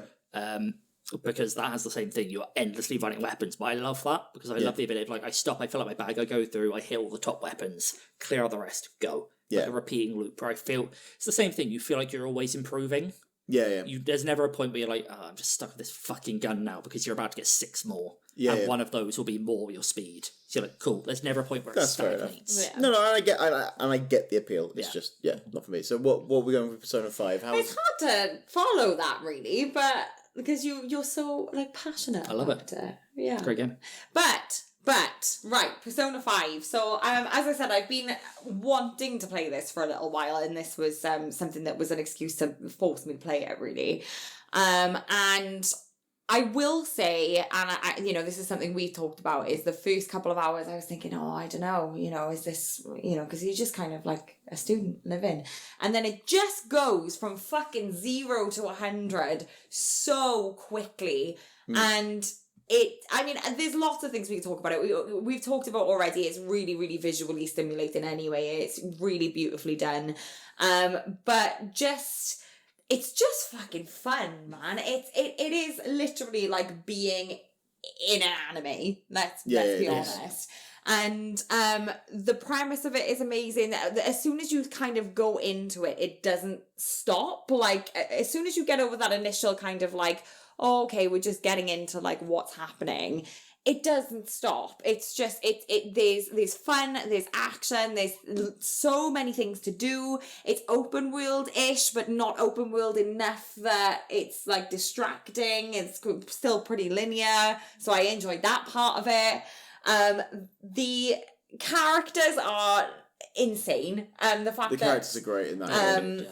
Because that has the same thing. You're endlessly running weapons, but I love that because I love the ability of, like, I stop, I fill up my bag, I go through, I hit all the top weapons, clear out the rest, go. Yeah. Like a repeating loop where I feel it's the same thing. You feel like you're always improving. Yeah. There's never a point where you're like, I'm just stuck with this fucking gun now because you're about to get 6 more. Yeah. And one of those will be more your speed. So you're like, cool. There's never a point where That's it fair enough. stagnates. Yeah. No, I get the appeal. It's just not for me. So what are we going with Persona 5? It's hard to follow that, really, but because you're so, like, passionate. I love about it. Yeah. Great game. But right, Persona 5. So as I said, I've been wanting to play this for a little while, and this was something that was an excuse to force me to play it, really. And I will say, and I this is something we talked about, is the first couple of hours I was thinking, I don't know, is this, because you're just kind of like a student living. And then it just goes from fucking 0 to 100 so quickly. And there's lots of things we can talk about it. We've talked about already. It's really, really visually stimulating anyway. It's really beautifully done. But it's just fucking fun, man. It is literally like being in an anime. Let's be honest. And the premise of it is amazing. As soon as you kind of go into it, it doesn't stop. Like, as soon as you get over that initial kind of like, oh, okay, we're just getting into like what's happening, it doesn't stop. It's just there's fun, there's action, there's so many things to do. It's open world-ish, but not open world enough that it's like distracting. It's still pretty linear, so I enjoyed that part of it. The characters are insane. The fact that characters are great in that.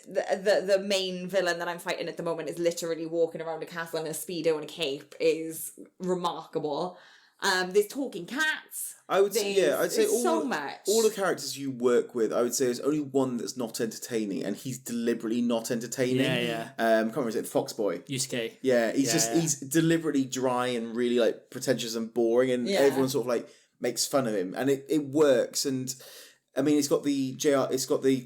The main villain that I'm fighting at the moment is literally walking around a castle in a Speedo and a cape is remarkable. There's talking cats. I'd say so much. All the characters you work with, I would say there's only one that's not entertaining, and he's deliberately not entertaining. Yeah. Can't remember, is it Foxboy? Yusuke. Yeah, he's deliberately dry and really like pretentious and boring, and everyone sort of like makes fun of him, and it works. And I mean, it's got the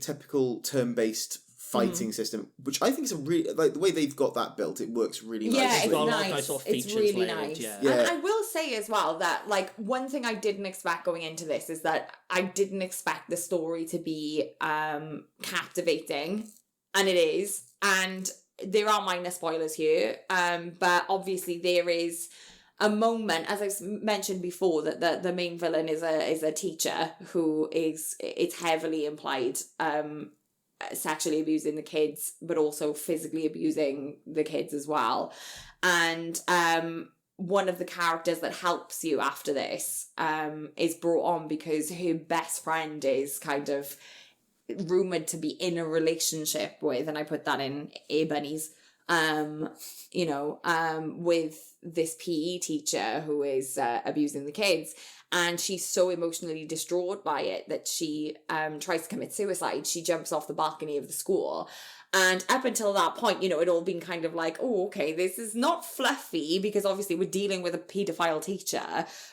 typical turn-based fighting system, which I think is a really, like, the way they've got that built, it works really nicely. Yeah, it's got a lot nice. of nice sort of It's features really layered, nice. yeah. And I will say as well that, like, one thing I didn't expect going into this is that I didn't expect the story to be captivating, and it is. And there are minor spoilers here, but obviously there is a moment, as I mentioned before, that the main villain is a teacher who it's heavily implied sexually abusing the kids, but also physically abusing the kids as well. And one of the characters that helps you after this is brought on because her best friend is kind of rumoured to be in a relationship with, and I put that in air bunnies, with this PE teacher who is abusing the kids. And she's so emotionally distraught by it that she tries to commit suicide. She jumps off the balcony of the school. And up until that point, it all been kind of like, oh, okay, this is not fluffy because obviously we're dealing with a paedophile teacher.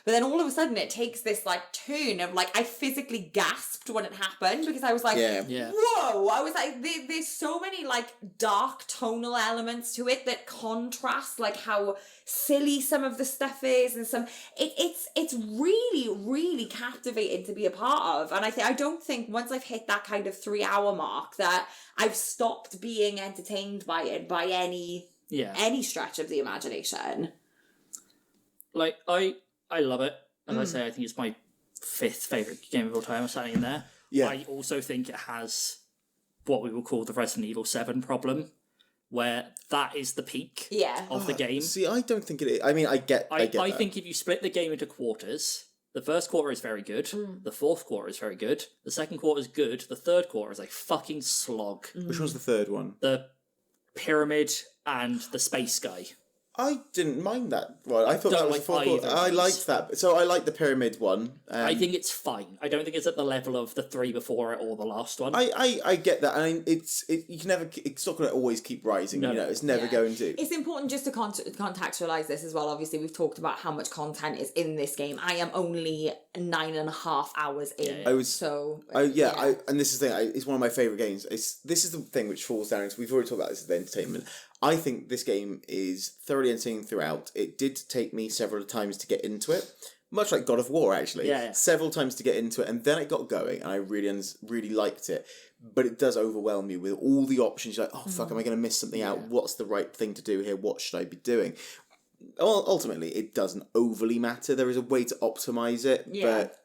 But then all of a sudden it takes this like turn of like, I physically gasped when it happened because I was like, whoa! I was like, there's so many like dark tonal elements to it that contrast like how silly some of the stuff is, and it's really, really captivating to be a part of. And I don't think once I've hit that kind of 3-hour mark that I've stopped being entertained by it by any stretch of the imagination. Like, I love it. As I say, I think it's my 5th favourite game of all time. I'm standing in there. Yeah. I also think it has what we will call the Resident Evil 7 problem, where that is the peak of the game. See, I don't think it is. I mean, I get I that. think if you split the game into quarters, the first quarter is very good, the fourth quarter is very good, the second quarter is good, the third quarter is a fucking slog. Which one's the third one? The pyramid and the space guy. I didn't mind that one. I thought that was I liked that. So I like the pyramid one. I think it's fine. I don't think it's at the level of the 3 before it or the last one. I get that. I mean, you can never. It's not going to always keep rising. No. You know, it's never going to. It's important just to contextualize this as well. Obviously, we've talked about how much content is in this game. I am only 9.5 hours in. And this is the thing. It's one of my favorite games. This is the thing which falls down into. We've already talked about this as the entertainment. I think this game is thoroughly entertaining throughout. It did take me several times to get into it, much like God of War, actually. Yeah. Several times to get into it, and then it got going, and I really liked it. But it does overwhelm you with all the options. You're like, oh, fuck, am I going to miss something out? What's the right thing to do here? What should I be doing? Well, ultimately, it doesn't overly matter. There is a way to optimize it, but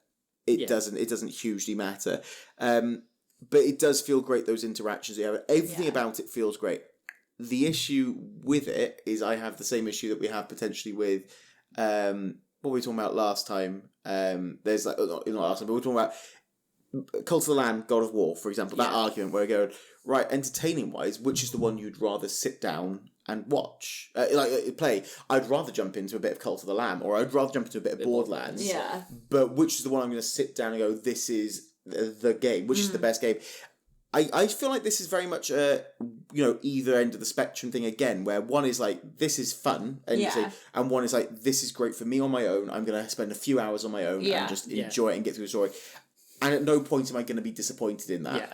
it doesn't hugely matter. But it does feel great, those interactions. Everything about it feels great. The issue with it is I have the same issue that we have potentially with what were we talking about last time? There's like not last time, but we're talking about Cult of the Lamb, God of War, for example. That argument where I go, right, entertaining wise, which is the one you'd rather sit down and watch, play? I'd rather jump into a bit of Cult of the Lamb, or I'd rather jump into a bit of Borderlands. Yeah. But which is the one I'm going to sit down and go, this is the game, which is the best game. I feel like this is very much a, either end of the spectrum thing again, where one is like, this is fun, and one is like, this is great for me on my own. I'm going to spend a few hours on my own and just enjoy it and get through the story. And at no point am I going to be disappointed in that. Yeah.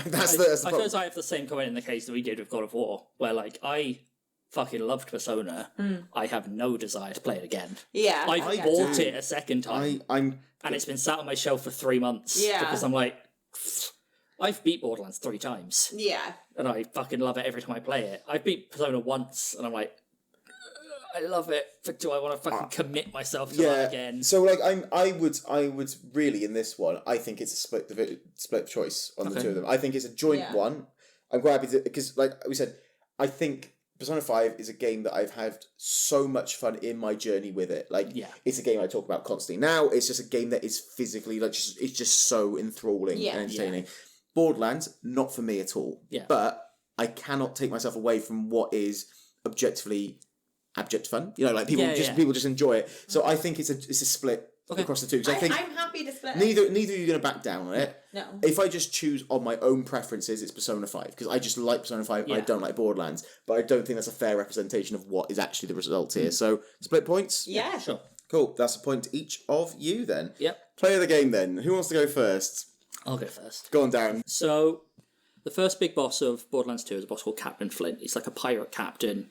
that's the I problem. suppose I have the same comment in the case that we did with God of War, where like I fucking loved Persona. I have no desire to play it again. Yeah. I bought it a second time, and it's been sat on my shelf for 3 months. Yeah. Because I'm like, I've beat Borderlands 3 times. Yeah. And I fucking love it every time I play it. I've beat Persona once, and I'm like, I love it, but do I want to fucking commit myself to that again? So like I would really in this one, I think it's a split choice on the two of them. I think it's a joint one. I'm quite happy because like we said, I think Persona 5 is a game that I've had so much fun in my journey with it. Like it's a game I talk about constantly. Now it's just a game that is physically it's just so enthralling and entertaining. Borderlands, not for me at all. Yeah. But I cannot take myself away from what is objectively abject fun. People just enjoy it. So I think it's a split across the two. Because I think I'm happy to split. Neither of you are going to back down on it. No. If I just choose on my own preferences, it's Persona 5 because I just like Persona 5. And I don't like Borderlands, but I don't think that's a fair representation of what is actually the result here. So split points. Yeah. Sure. Cool. That's a point to each of you then. Yep. Play of the game then. Who wants to go first? I'll go first. Go on, Darren. So, the first big boss of Borderlands 2 is a boss called Captain Flint. He's like a pirate captain.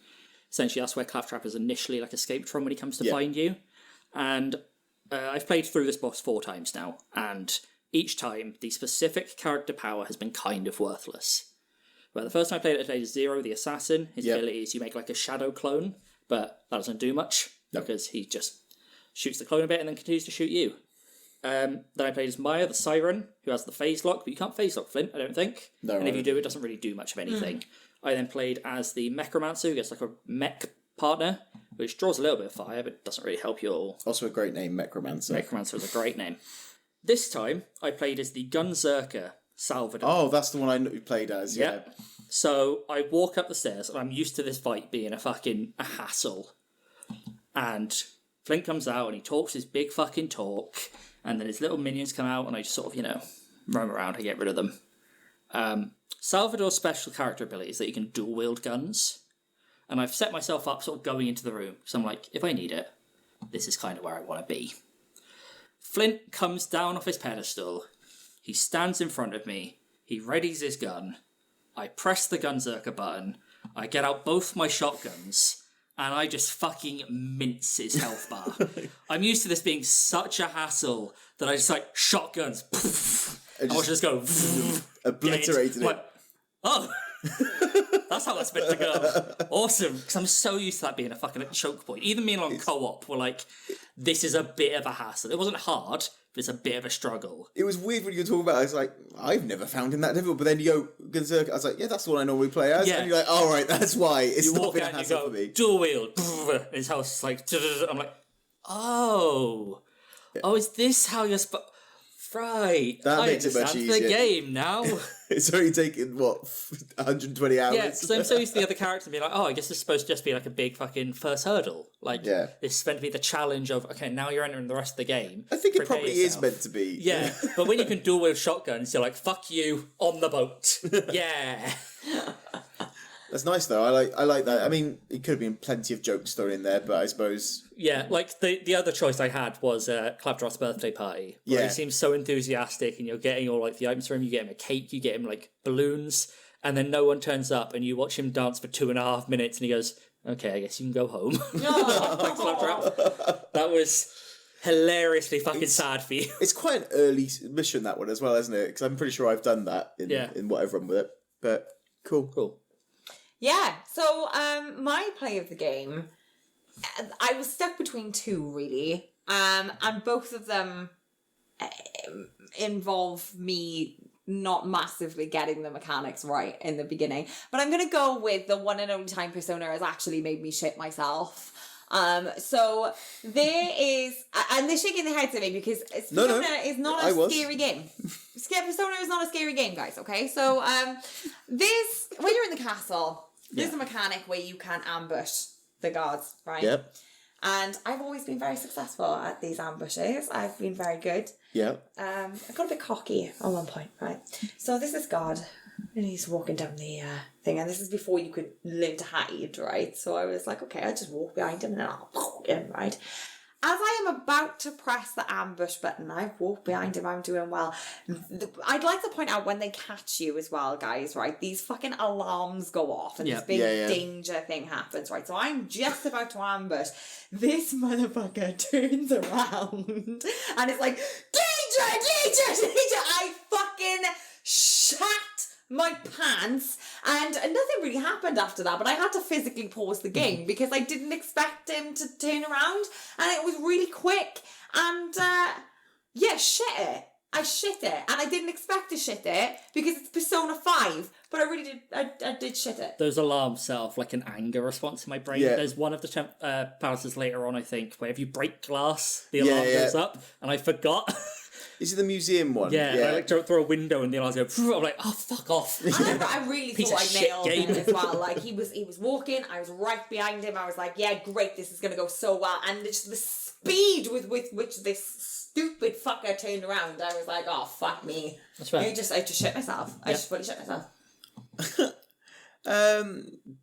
Essentially, that's where Claptrap has initially escaped from when he comes to find you. And I've played through this boss 4 times now, and each time the specific character power has been kind of worthless. Well, the first time I played it, I played as Zero, the assassin. His ability is you make like a shadow clone, but that doesn't do much because he just shoots the clone a bit and then continues to shoot you. Then I played as Maya, the siren, who has the phase lock, but you can't phase lock Flint, I don't think. No, and if you do, it doesn't really do much of anything. I then played as the Mechromancer, who gets like a mech partner, which draws a little bit of fire, but doesn't really help you at all. Also a great name, Mechromancer. Mechromancer is a great name. This time, I played as the Gunzerker, Salvador. Oh, that's the one I played as, yeah. So I walk up the stairs, and I'm used to this fight being a hassle. And Flint comes out, and he talks his big fucking talk, and then his little minions come out, and I just sort of, roam around and get rid of them. Salvador's special character ability is that you can dual-wield guns. And I've set myself up sort of going into the room, so I'm like, if I need it, this is kind of where I want to be. Flint comes down off his pedestal. He stands in front of me. He readies his gun. I press the Gunzerker button. I get out both my shotguns. And I just fucking mince his health bar. I'm used to this being such a hassle that I just shotguns. I watch this go. Obliterated it. Oh, that's how that's meant to go. Awesome, because I'm so used to that being a fucking choke point. Even me and on co-op were like, this is a bit of a hassle. It wasn't hard, but it's a bit of a struggle. It was weird when you were talking about it. I was like, I've never found him that difficult. But then you go, Gunzerker. I was like, yeah, that's the one I normally play as. And you're like, all right, that's why. It's not been a hassle for me. Dual wield. His house is like, I'm like, oh, is this how you're Right. That I makes it much understand the easier. game now. It's only taken, 120 hours? Yeah, because I'm so used to the other characters being like, oh, I guess this is supposed to just be like a big fucking first hurdle. Like, Yeah. this is meant to be the challenge of, okay, now you're entering the rest of the game. I think it Prepare probably yourself. is meant to be. Yeah, but when you can dual wield shotguns, you're like, fuck you, on the boat. Yeah. That's nice though. I like that. I mean, it could have been plenty of jokes thrown in there, but I suppose. Yeah, like the other choice I had was Claptrap's birthday party. Where Yeah. he seems so enthusiastic and you're getting all like the items for him, you get him a cake, you get him like balloons, and then no one turns up and you watch him dance for 2.5 minutes and he goes, okay, I guess you can go home. Thanks, Claptrap. That was hilariously fucking sad for you. It's quite an early mission, that one as well, isn't it? Because I'm pretty sure I've done that in what I've run with it. But cool. Cool. Yeah, so my play of the game, I was stuck between two, really. And both of them involve me not massively getting the mechanics right in the beginning. But I'm going to go with the one and only time Persona has actually made me shit myself. So there is, and they're shaking their heads at me because Persona is not a scary game. Persona is not a scary game, guys, okay? So this, when you're in the castle, there's a mechanic where you can ambush the guards, right? Yep. And I've always been very successful at these ambushes. I've been very good. Yeah. I got a bit cocky at one point, right? So this is guard, and he's walking down the thing, and this is before you could learn to hide, right? So I was like, okay, I'll just walk behind him and then I'll get him, right? As I am about to press the ambush button, I've walked behind him, I'm doing well. I'd like to point out when they catch you as well, guys, right? These fucking alarms go off and this big danger thing happens, right? So I'm just about to ambush. This motherfucker turns around and it's like, danger, danger, danger! I fucking shat my pants, and nothing really happened after that, but I had to physically pause the game because I didn't expect him to turn around, and it was really quick, and shit it. I shit it, and I didn't expect to shit it because it's Persona 5, but I really did, I did shit it. Those alarms set off like an anger response in my brain. Yeah. There's one of the palaces later on, I think, where if you break glass, the alarm goes up, and I forgot. Is it the museum one? Yeah, I like to throw a window and the alarms go. I'm like, oh, fuck off. I really Piece thought of I shit nailed game. him as well. Like he was walking, I was right behind him. I was like, yeah, great, this is gonna go so well. And just the speed with which this stupid fucker turned around, I was like, oh fuck me. That's right. I just shit myself. I just fully shit myself.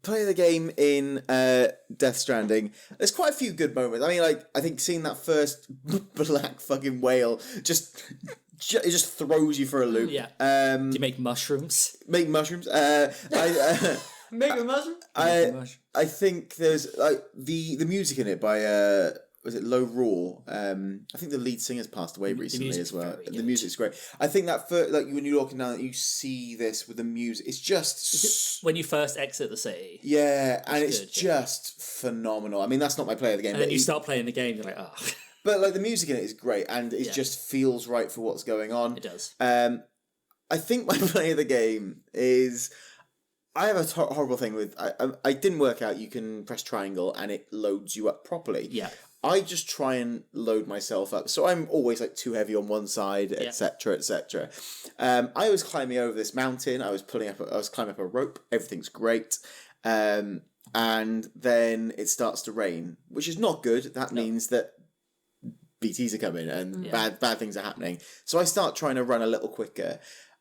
Play the game in Death Stranding. There's quite a few good moments. I mean, like, I think seeing that first black fucking whale it just throws you for a loop. Yeah. Do you make mushrooms? Make mushrooms. Make a mushroom? I think there's like the music in it by was it Low Raw? I think the lead singer's passed away recently as well. The music's great. I think that when you're walking down, you see this with the music. It's just When you first exit the city. yeah, and it's good, just phenomenal. I mean, that's not my play of the game, And but then you start playing the game, you're like, oh. but like the music in it is great, and it just feels right for what's going on. It does. I think my play of the game is. I have a horrible thing with. I didn't work out. You can press triangle and it loads you up properly. Yeah. I just try and load myself up. So I'm always like too heavy on one side, etc., etc. I was climbing over this mountain. I was climbing up a rope. Everything's great. And then it starts to rain, which is not good. That means that BTs are coming and bad things are happening. So I start trying to run a little quicker.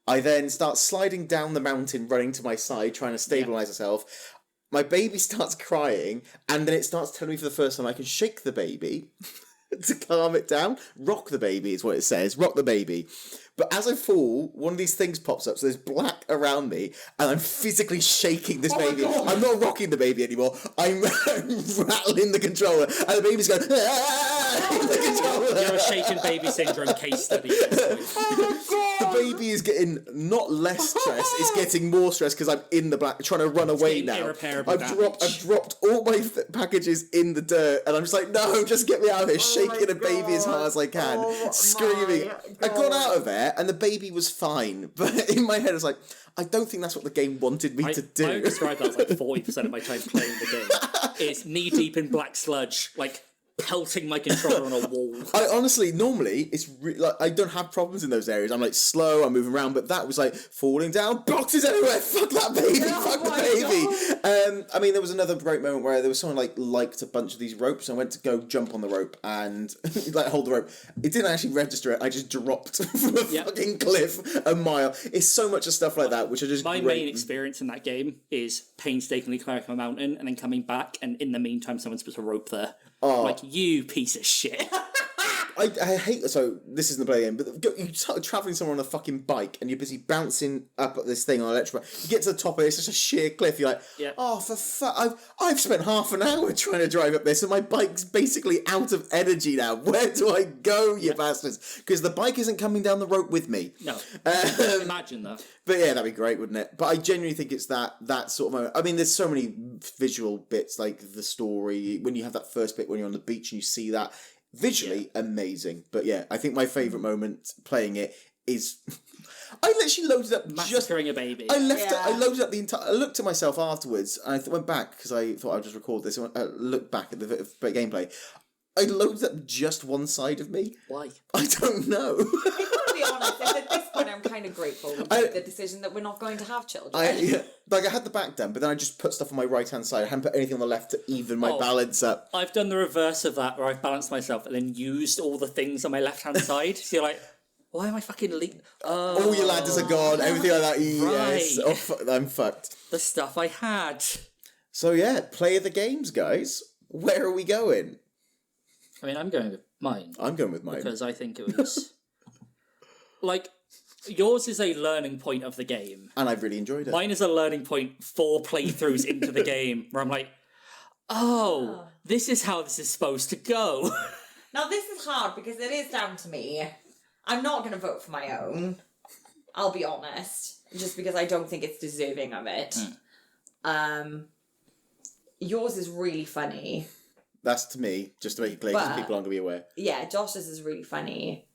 I then start sliding down the mountain, running to my side, trying to stabilise myself. My baby starts crying, and then it starts telling me for the first time I can shake the baby to calm it down. Rock the baby is what it says. Rock the baby. But as I fall, one of these things pops up, so there's black around me, and I'm physically shaking this baby. I'm not rocking the baby anymore. I'm rattling the controller, and the baby's going, "Ah!" in the controller. You're a shaken baby syndrome case study. The baby is getting not less stressed, it's getting more stressed because I'm in the black, trying to run away now. Irreparable I've dropped all my packages in the dirt, and I'm just like, no, just get me out of here, shaking a baby as hard as I can, screaming. I got out of there, and the baby was fine, but in my head I was like, I don't think that's what the game wanted me to do. I would describe that as like 40% of my time playing the game. It's knee deep in black sludge, like pelting my controller on a wall. I honestly, normally, it's like I don't have problems in those areas. I'm like slow, I'm moving around, but that was like falling down, boxes everywhere. Fuck that baby, fuck the baby. I mean, there was another great moment where there was someone like liked a bunch of these ropes. I went to go jump on the rope and like hold the rope. It didn't actually register it. I just dropped from a fucking cliff a mile. It's so much of stuff like that, which are just My great. main experience in that game is painstakingly climbing a mountain and then coming back, and in the meantime, someone's put a rope there. Oh. Like, you piece of shit. I hate, so this isn't the play game, but you start travelling somewhere on a fucking bike and you're busy bouncing up at this thing on electric bike. You get to the top of it, it's just a sheer cliff. You're like, oh, for fuck, I've spent half an hour trying to drive up this and my bike's basically out of energy now. Where do I go, you bastards? Because the bike isn't coming down the rope with me. No. Imagine that. But yeah, that'd be great, wouldn't it? But I genuinely think it's that sort of moment. I mean, there's so many visual bits, like the story, when you have that first bit when you're on the beach and you see that. Visually amazing, but yeah, I think my favourite moment playing it is I literally loaded up massacring a baby. I loaded up the entire. I looked at myself afterwards, and I went back because I thought I'd just record this. I looked back at the gameplay. I loaded up just one side of me. Why? I don't know. I've got to be honest, at this point I'm kind of grateful we made the decision that we're not going to have children. I had the back done, but then I just put stuff on my right hand side. I hadn't put anything on the left to even my balance up. I've done the reverse of that, where I've balanced myself and then used all the things on my left hand side. So you're like, why am I fucking all your ladders are gone, everything like that. Yes. Right. Oh, I'm fucked. The stuff I had. So yeah, play of the games, guys. Where are we going? I mean, I'm going with mine. I'm going with mine. Because I think it was... like, yours is a learning point of the game. And I've really enjoyed it. Mine is a learning point 4 playthroughs into the game, where I'm like, oh, this is how this is supposed to go. Now, this is hard because it is down to me. I'm not going to vote for my own. I'll be honest. Just because I don't think it's deserving of it. Yours is really funny. That's to me, just to make it clear, because people aren't going to be aware. Yeah, Josh's is really funny.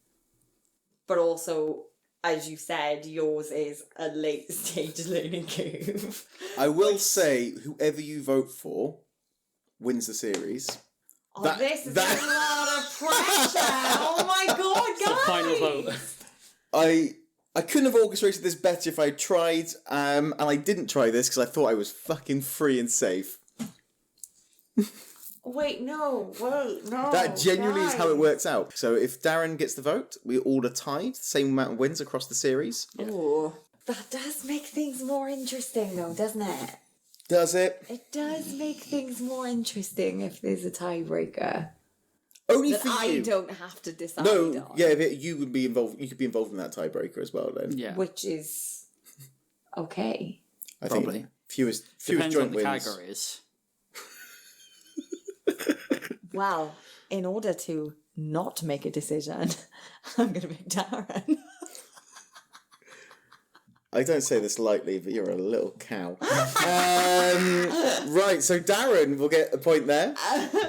But also, as you said, yours is a late stage learning curve. I will say, whoever you vote for wins the series. Oh, this is a lot of pressure. Oh my god, guys. The final vote. I couldn't have orchestrated this better if I tried, and I didn't try this because I thought I was fucking free and safe. Wait, no. That genuinely is how it works out. So if Darren gets the vote, we all are tied, same amount of wins across the series. Ooh. That does make things more interesting though, doesn't it? Does it? It does make things more interesting if there's a tiebreaker. Only that for I you. don't have to decide No, on. yeah, but you would be involved. You could be involved in that tiebreaker as well, then. Yeah. Which is okay. I Probably. think fewest Depends joint what the wins. category is. Well, in order to not make a decision, I'm going to pick Darren. I don't say this lightly, but you're a little cow. Right, so Darren will get a point there.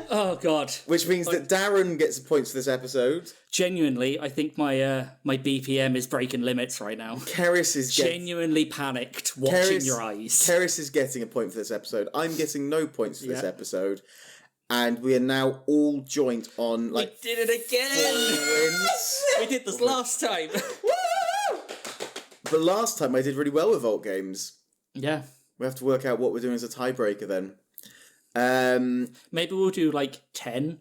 Oh, God. Which means that Darren gets a point for this episode. Genuinely, I think my my BPM is breaking limits right now. Keris is Genuinely panicked watching your eyes. Keris is getting a point for this episode. I'm getting no points for this episode. And we are now all joint on, like, we did it again! 4 wins. We did this last time. But last time I did really well with Vault Games. Yeah. We have to work out what we're doing as a tiebreaker then. Maybe we'll do like 10,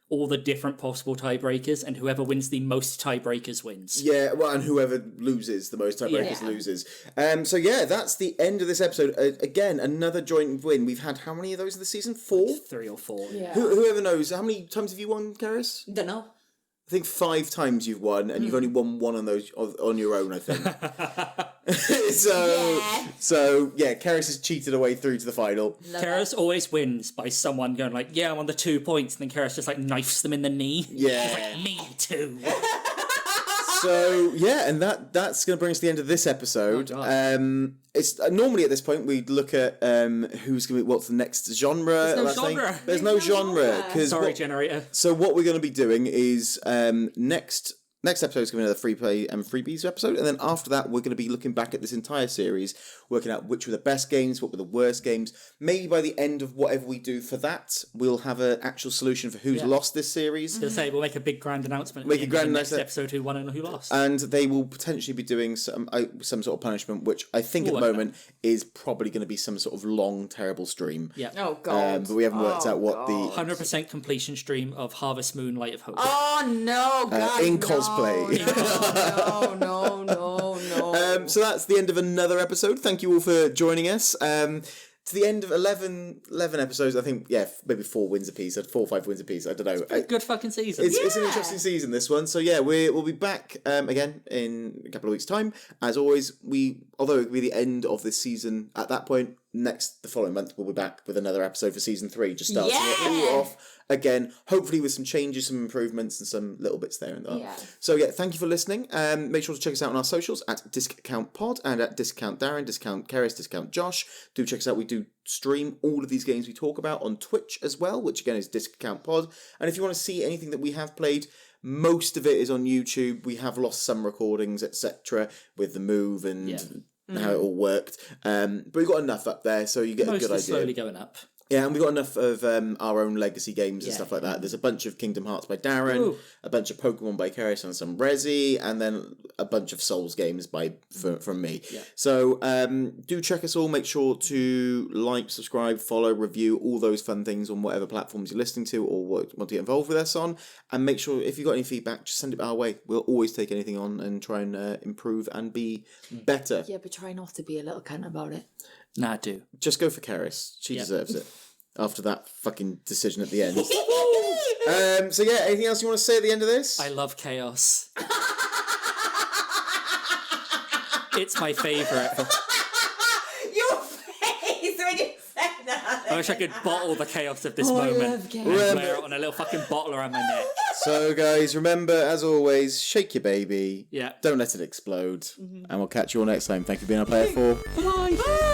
all the different possible tiebreakers, and whoever wins the most tiebreakers wins. Yeah, well, and whoever loses the most tiebreakers loses. So yeah, that's the end of this episode. Again, another joint win. We've had how many of those in the season? 4? 3 or 4. Yeah. Whoever knows. How many times have you won, Keris? Don't know. I think 5 times you've won, and you've only won 1 on those on your own, I think. So yeah, Keris has cheated her way through to the final. Keris always wins by someone going like, yeah, I'm on the 2 points, and then Keris just like knifes them in the knee. Yeah. She's like, me too. So yeah, and that's going to bring us to the end of this episode. It's normally at this point we look at who's going to be what's the next genre. There's no genre. Because Sorry, generator. So what we're going to be doing is next Next episode is going to be another free play and freebies episode, and then after that we're going to be looking back at this entire series, working out which were the best games, what were the worst games. Maybe by the end of whatever we do for that, we'll have an actual solution for who's lost this series. I was going to say, we'll make a big grand announcement. Make a grand next announcement. episode who won and who lost. And they will potentially be doing some sort of punishment, which I think at the moment is probably going to be some sort of long, terrible stream. Yeah. Oh, God. But we haven't worked out what the... 100% completion stream of Harvest Moon Light of Hope. Oh, no, God, in no. cosplay. No. So that's the end of another episode. Thank you all for joining us. To the end of 11 episodes, I think, maybe 4 wins apiece, 4 or 5 wins apiece, I don't know. Good fucking season. It's an interesting season, this one. So we'll be back again in a couple of weeks' time. As always, although it'll be the end of this season, at that point, the following month, we'll be back with another episode for season 3, just starting it all off again, hopefully with some changes, some improvements, and some little bits there and there. Yeah. So thank you for listening. Make sure to check us out on our socials at DiscountPod and at Discount Darren, Discount Keris, Discount Josh. Do check us out. We do stream all of these games we talk about on Twitch as well, which again is Discount Pod. And if you want to see anything that we have played, most of it is on YouTube. We have lost some recordings, etc., with the move and how it all worked. But we've got enough up there, so you get a good idea. Slowly going up. Yeah, and we've got enough of our own legacy games and stuff like that. There's a bunch of Kingdom Hearts by Darren, a bunch of Pokemon by Keris and some Resi, and then a bunch of Souls games from me. Yeah. So do check us all. Make sure to like, subscribe, follow, review, all those fun things on whatever platforms you're listening to or want to get involved with us on. And make sure, if you've got any feedback, just send it our way. We'll always take anything on and try and improve and be better. Yeah, but try not to be a little cunt about it. Nah, do. Just go for Keris. She deserves it. After that fucking decision at the end. Anything else you want to say at the end of this? I love chaos. It's my favourite. Your face when you said that. I wish I could bottle the chaos of this moment love chaos. and wear it on a little fucking bottle around my neck. So, guys, remember, as always, shake your baby. Yeah. Don't let it explode. And we'll catch you all next time. Thank you for being our player 4. Bye. Bye.